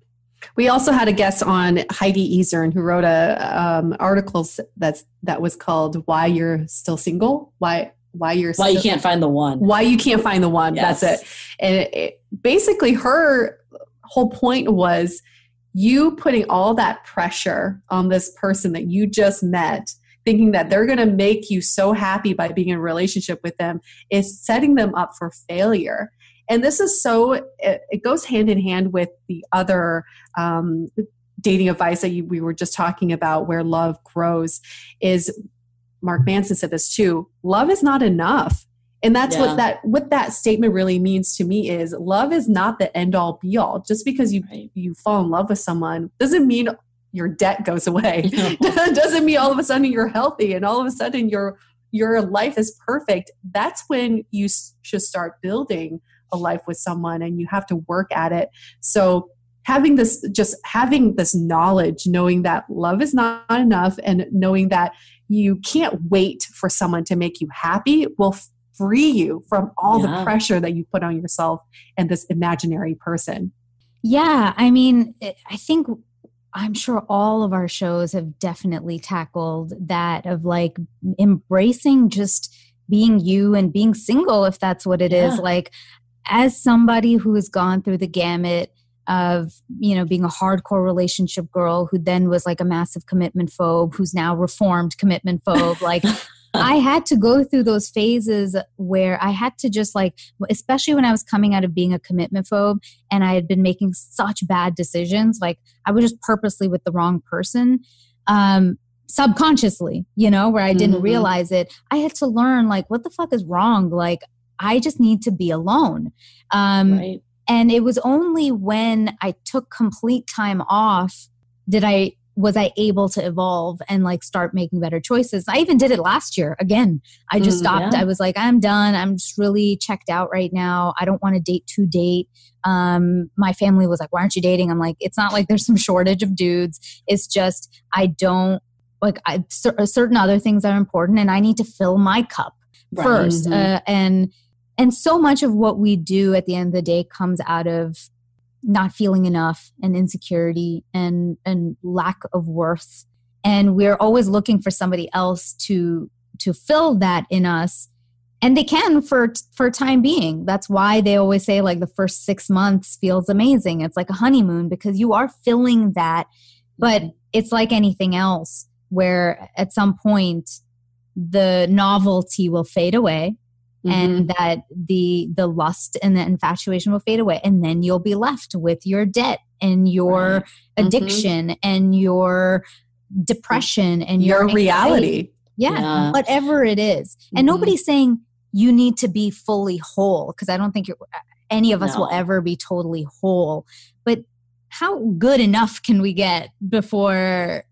We also had a guest on, Heidi Ezern, who wrote a article that was called "Why You're Still Single." Why you can't find the one. Why you can't find the one. Yes. That's it. And basically, her whole point was you putting all that pressure on this person that you just met, thinking that they're going to make you so happy by being in a relationship with them, is setting them up for failure. And this is it goes hand in hand with the other dating advice that we were just talking about, where love grows, is Mark Manson said this too. Love is not enough. And that's what that statement really means to me is love is not the end all be all. Just because you fall in love with someone doesn't mean your debt goes away. Doesn't mean all of a sudden you're healthy and all of a sudden your life is perfect. That's when you should start building a life with someone, and you have to work at it. So having this knowledge, knowing that love is not enough, and knowing that you can't wait for someone to make you happy will free you from all the pressure that you put on yourself and this imaginary person. Yeah. I mean, I think I'm sure all of our shows have definitely tackled that of like embracing just being you and being single, if that's what it is. Like, as somebody who has gone through the gamut of, you know, being a hardcore relationship girl who then was like a massive commitment phobe, who's now reformed commitment phobe, like I had to go through those phases where I had to just like, especially when I was coming out of being a commitment phobe and I had been making such bad decisions, like I was just purposely with the wrong person, subconsciously, you know, where I didn't realize it. I had to learn like, what the fuck is wrong? Like, I just need to be alone. Right. And it was only when I took complete time off was I able to evolve and like start making better choices. I even did it last year. Again, I just stopped. I was like, I'm done. I'm just really checked out right now. I don't want to date. My family was like, why aren't you dating? I'm like, it's not like there's some shortage of dudes. It's just, I don't like, certain other things are important and I need to fill my cup first. And so much of what we do at the end of the day comes out of not feeling enough and insecurity and lack of worth. And we're always looking for somebody else to fill that in us. And they can for time being. That's why they always say like the first 6 months feels amazing. It's like a honeymoon because you are filling that. But it's like anything else where at some point the novelty will fade away. And that the lust and the infatuation will fade away. And then you'll be left with your debt and your addiction and your depression and your reality. Yeah, whatever it is. And nobody's saying you need to be fully whole, because I don't think any of us will ever be totally whole. But how good enough can we get before,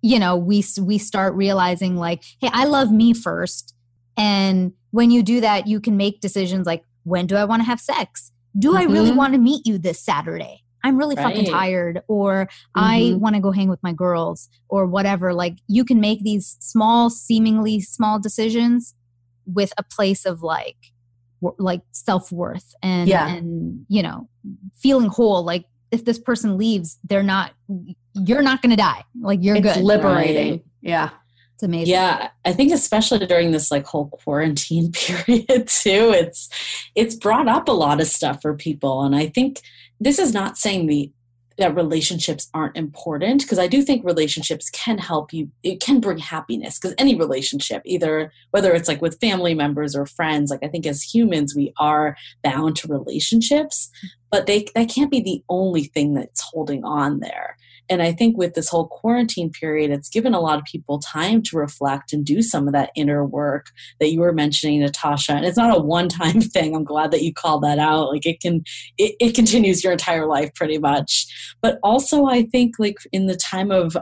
you know, we start realizing like, hey, I love me first. And when you do that, you can make decisions like, when do I want to have sex? Do I really want to meet you this Saturday? I'm really fucking tired. Or I want to go hang with my girls or whatever. Like, you can make these seemingly small decisions with a place of like self-worth and, you know, feeling whole. Like, if this person leaves, you're not going to die. Like, you're good. It's liberating. Right. Yeah. It's amazing. Yeah, I think especially during this like whole quarantine period too, it's brought up a lot of stuff for people. And I think this is not saying that relationships aren't important, because I do think relationships can help you. It can bring happiness, because any relationship, either whether it's like with family members or friends, like I think as humans we are bound to relationships, but that can't be the only thing that's holding on there. And I think with this whole quarantine period, it's given a lot of people time to reflect and do some of that inner work that you were mentioning, Natasha. And it's not a one-time thing. I'm glad that you called that out. Like, it continues your entire life pretty much. But also I think like in the time of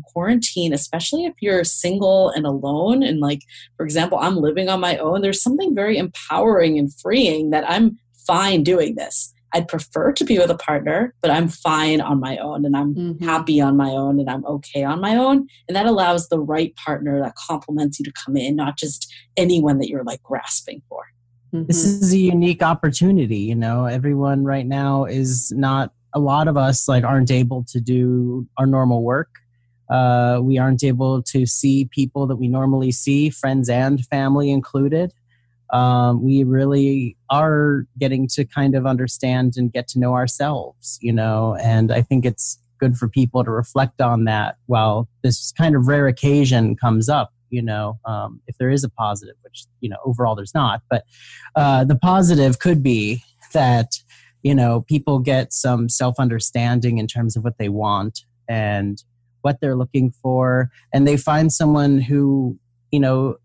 quarantine, especially if you're single and alone, and like, for example, I'm living on my own, there's something very empowering and freeing that I'm fine doing this. I'd prefer to be with a partner, but I'm fine on my own and I'm happy on my own and I'm okay on my own. And that allows the right partner that complements you to come in, not just anyone that you're like grasping for. This is a unique opportunity. You know, everyone right now is not, a lot of us like aren't able to do our normal work. We aren't able to see people that we normally see, friends and family included. We really are getting to kind of understand and get to know ourselves, you know, and I think it's good for people to reflect on that while this kind of rare occasion comes up, you know, if there is a positive, which, you know, overall there's not, but the positive could be that, you know, people get some self-understanding in terms of what they want and what they're looking for, and they find someone who, you know,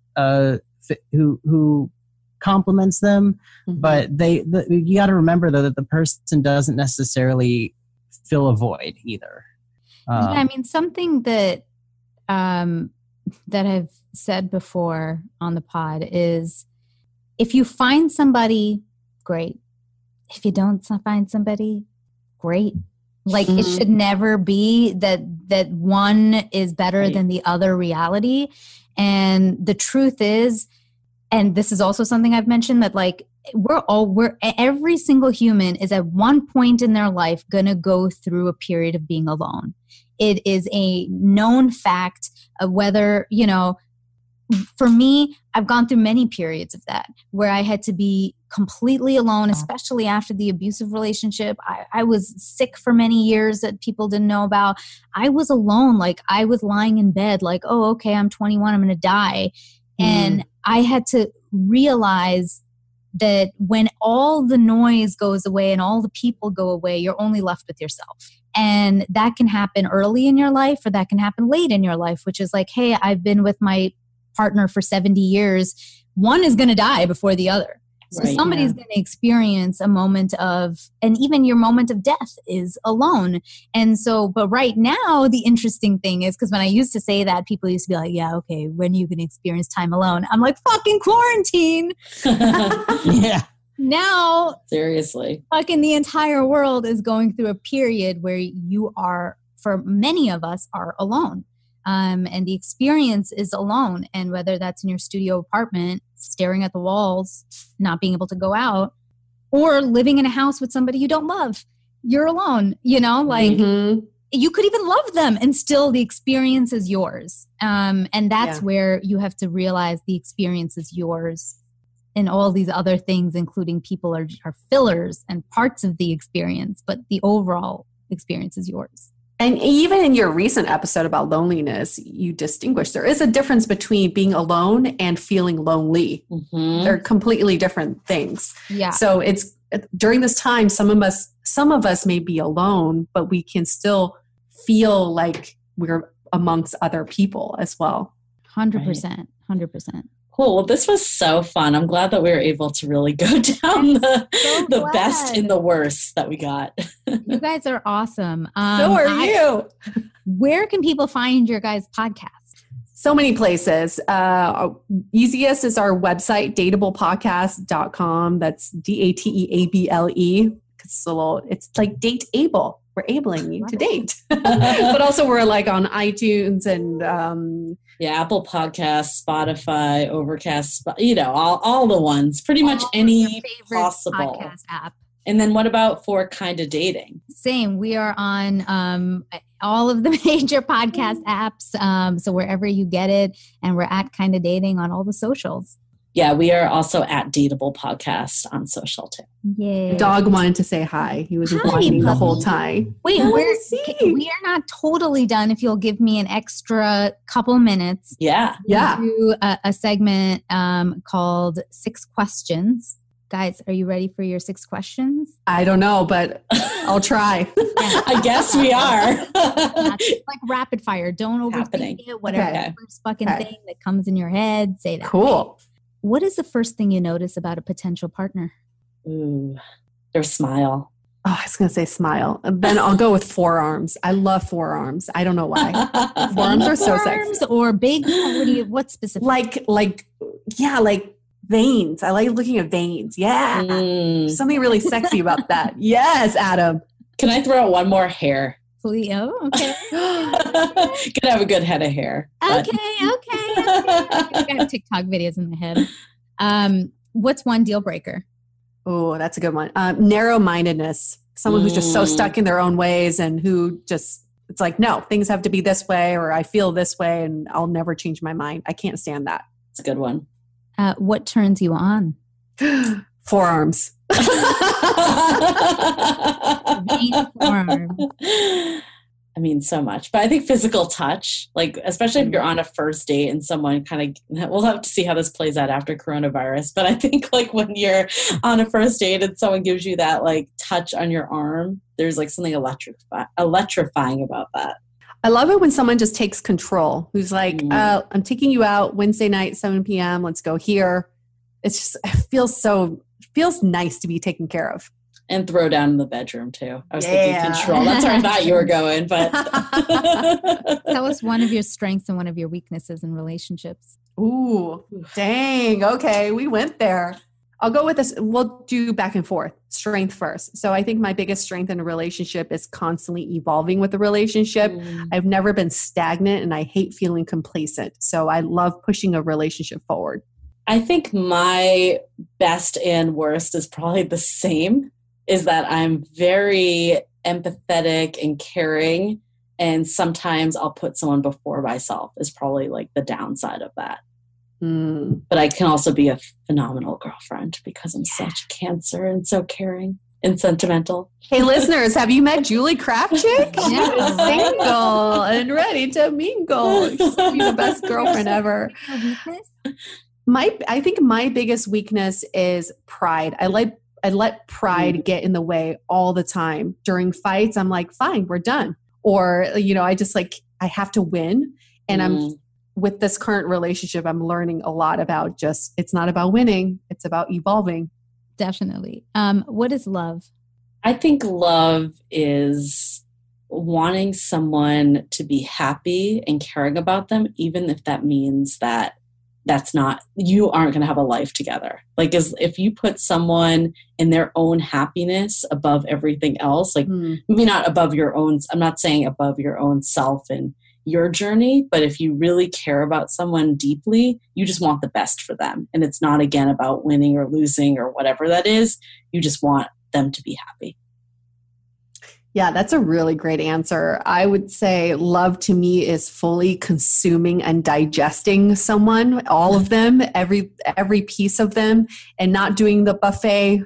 who compliments them, but you got to remember though that the person doesn't necessarily fill a void either. I mean, something that I've said before on the pod is, if you find somebody, great. If you don't find somebody, great. Like, it should never be that one is better than the other reality. And the truth is, and this is also something I've mentioned, that like every single human is at one point in their life going to go through a period of being alone. it is a known fact of whether, you know, for me, I've gone through many periods of that where I had to be completely alone, especially after the abusive relationship. I was sick for many years that people didn't know about. I was alone. Like I was lying in bed like, oh, okay, I'm 21, I'm going to die. And I had to realize that when all the noise goes away and all the people go away, you're only left with yourself. And that can happen early in your life, or that can happen late in your life, which is like, hey, I've been with my partner for 70 years. One is going to die before the other. So somebody's going to experience a moment of, and even your moment of death is alone. And so, but right now, the interesting thing is, because when I used to say that, people used to be like, yeah, okay, when are you going to experience time alone? I'm like, fucking quarantine. Yeah. Now, seriously, fucking the entire world is going through a period where you are, for many of us, are alone. And the experience is alone. And whether that's in your studio apartment, staring at the walls, not being able to go out, or living in a house with somebody you don't love, you're alone, you know, like you could even love them and still the experience is yours. And that's where you have to realize the experience is yours. And all these other things, including people, are fillers and parts of the experience, but the overall experience is yours. And even in your recent episode about loneliness, you distinguish there is a difference between being alone and feeling lonely. They're completely different things. Yeah. So it's during this time, some of us may be alone, but we can still feel like we're amongst other people as well. 100%. 100%. Cool. Well, this was so fun. I'm glad that we were able to really go down the best and the worst that we got. You guys are awesome. So are you. Where can people find your guys' podcast? So many places. Easiest is our website, dateablepodcast.com. That's DATEABLE. It's like DATEABLE. We're abling you to date. But also we're like on iTunes and Apple Podcasts, Spotify, Overcast, you know, all the ones. Pretty much any possible podcast app. And then what about for Kinda Dating? Same. We are on all of the major podcast apps. So wherever you get it, and we're at Kinda Dating on all the socials. Yeah, we are also at Dateable Podcast on social too. Yeah. Dog wanted to say hi. He was whining the whole time. Wait, we are not totally done. If you'll give me an extra couple minutes. Yeah. Yeah. Do a segment called 6 Questions. Guys, are you ready for your 6 questions? I don't know, but I'll try. I guess we are. Like rapid fire. Don't overthink it. Whatever the first fucking thing that comes in your head, say that. Cool. What is the first thing you notice about a potential partner? Ooh, their smile. Oh, I was going to say smile. And then I'll go with forearms. I love forearms. I don't know why. Forearms are so sexy. Or big? What specific? Like veins. I like looking at veins. Yeah. Something really sexy about that. Yes, Adam. Can I throw out one more? Hair? Oh, okay. Could have a good head of hair. Okay. I got TikTok videos in my head. What's one deal breaker? Oh, that's a good one. Narrow-mindedness. Someone who's just so stuck in their own ways and who just, it's like, no, things have to be this way, or I feel this way and I'll never change my mind. I can't stand that. It's a good one. What turns you on? Forearms. I mean, so much. But I think physical touch, like, especially if you're on a first date and someone kind of, we'll have to see how this plays out after coronavirus. But I think, like, when you're on a first date and someone gives you that, like, touch on your arm, there's, like, something electrifying about that. I love it when someone just takes control, who's like, I'm taking you out Wednesday night, 7 p.m. Let's go here. It's just, it feels nice to be taken care of. And throw down in the bedroom, too. I was thinking control. That's where I thought you were going, but. Tell us one of your strengths and one of your weaknesses in relationships. Ooh, dang. Okay, we went there. I'll go with this. We'll do back and forth. Strength first. So I think my biggest strength in a relationship is constantly evolving with the relationship. I've never been stagnant and I hate feeling complacent. So I love pushing a relationship forward. I think my best and worst is probably the same, is that I'm very empathetic and caring And sometimes I'll put someone before myself is probably like the downside of that. But I can also be a phenomenal girlfriend because I'm such a Cancer and so caring and sentimental. Hey, listeners, have you met Julie Krafchick? Yeah. Single and ready to mingle. She's the best girlfriend ever. I think my biggest weakness is pride. I let pride get in the way all the time. During fights, I'm like, fine, we're done. Or, I just I have to win. And I'm with this current relationship, I'm learning a lot about it's not about winning. It's about evolving. Definitely. What is love? I think love is wanting someone to be happy and caring about them, even if that means that you aren't going to have a life together. Like, if you put someone in their own happiness above everything else, maybe not above your own, I'm not saying above your own self and your journey, but if you really care about someone deeply, you just want the best for them. And it's not, again, about winning or losing or whatever that is. You just want them to be happy. Yeah, that's a really great answer. I would say love to me is fully consuming and digesting someone, all of them, every piece of them, and not doing the buffet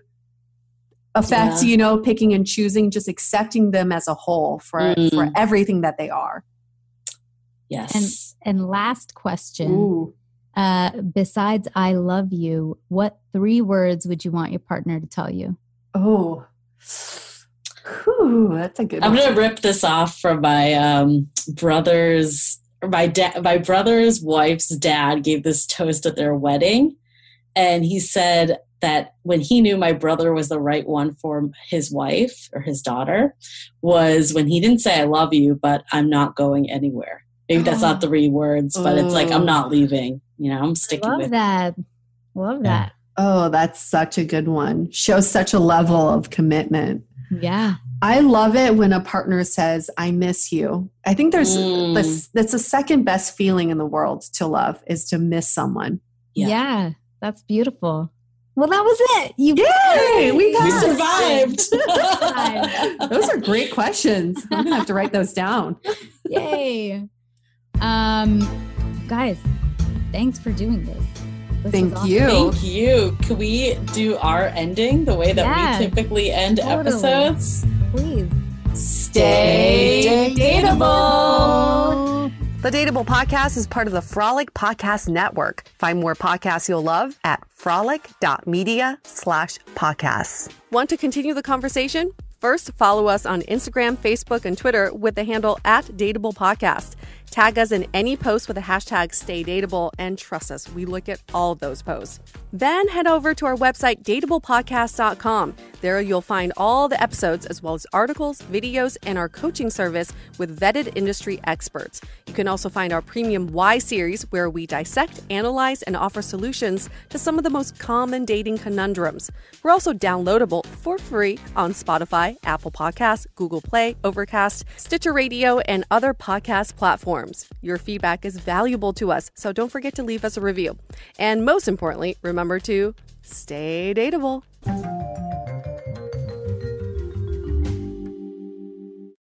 effect, picking and choosing, just accepting them as a whole for everything that they are. Yes. And last question, besides I love you, what 3 words would you want your partner to tell you? Oh, that's a good one. I'm going to rip this off from my brother's wife's dad gave this toast at their wedding. And he said that when he knew my brother was the right one for his wife or his daughter was when he didn't say, I love you, but I'm not going anywhere. Maybe that's not 3 words, but it's like, I'm not leaving. I'm sticking with that. Love that. Oh, that's such a good one. Shows such a level of commitment. Yeah. I love it when a partner says, I miss you. I think that's the second best feeling in the world to love is to miss someone. Yeah, that's beautiful. Well, that was it. Yay! We survived. Those are great questions. I'm going to have to write those down. Yay. Guys, thanks for doing this. Thank you. Thank you. Can we do our ending the way that we typically end episodes? Please. Stay dateable. The Dateable Podcast is part of the Frolic Podcast Network. Find more podcasts you'll love at frolic.media/podcasts. Want to continue the conversation? First, follow us on Instagram, Facebook, and Twitter with the handle @DateablePodcast. Tag us in any post with the hashtag StayDateable, and trust us, we look at all of those posts. Then head over to our website, dateablepodcast.com. There you'll find all the episodes as well as articles, videos, and our coaching service with vetted industry experts. You can also find our premium Why series where we dissect, analyze, and offer solutions to some of the most common dating conundrums. We're also downloadable for free on Spotify, Apple Podcasts, Google Play, Overcast, Stitcher Radio, and other podcast platforms. Your feedback is valuable to us, so don't forget to leave us a review. And most importantly, remember to stay dateable.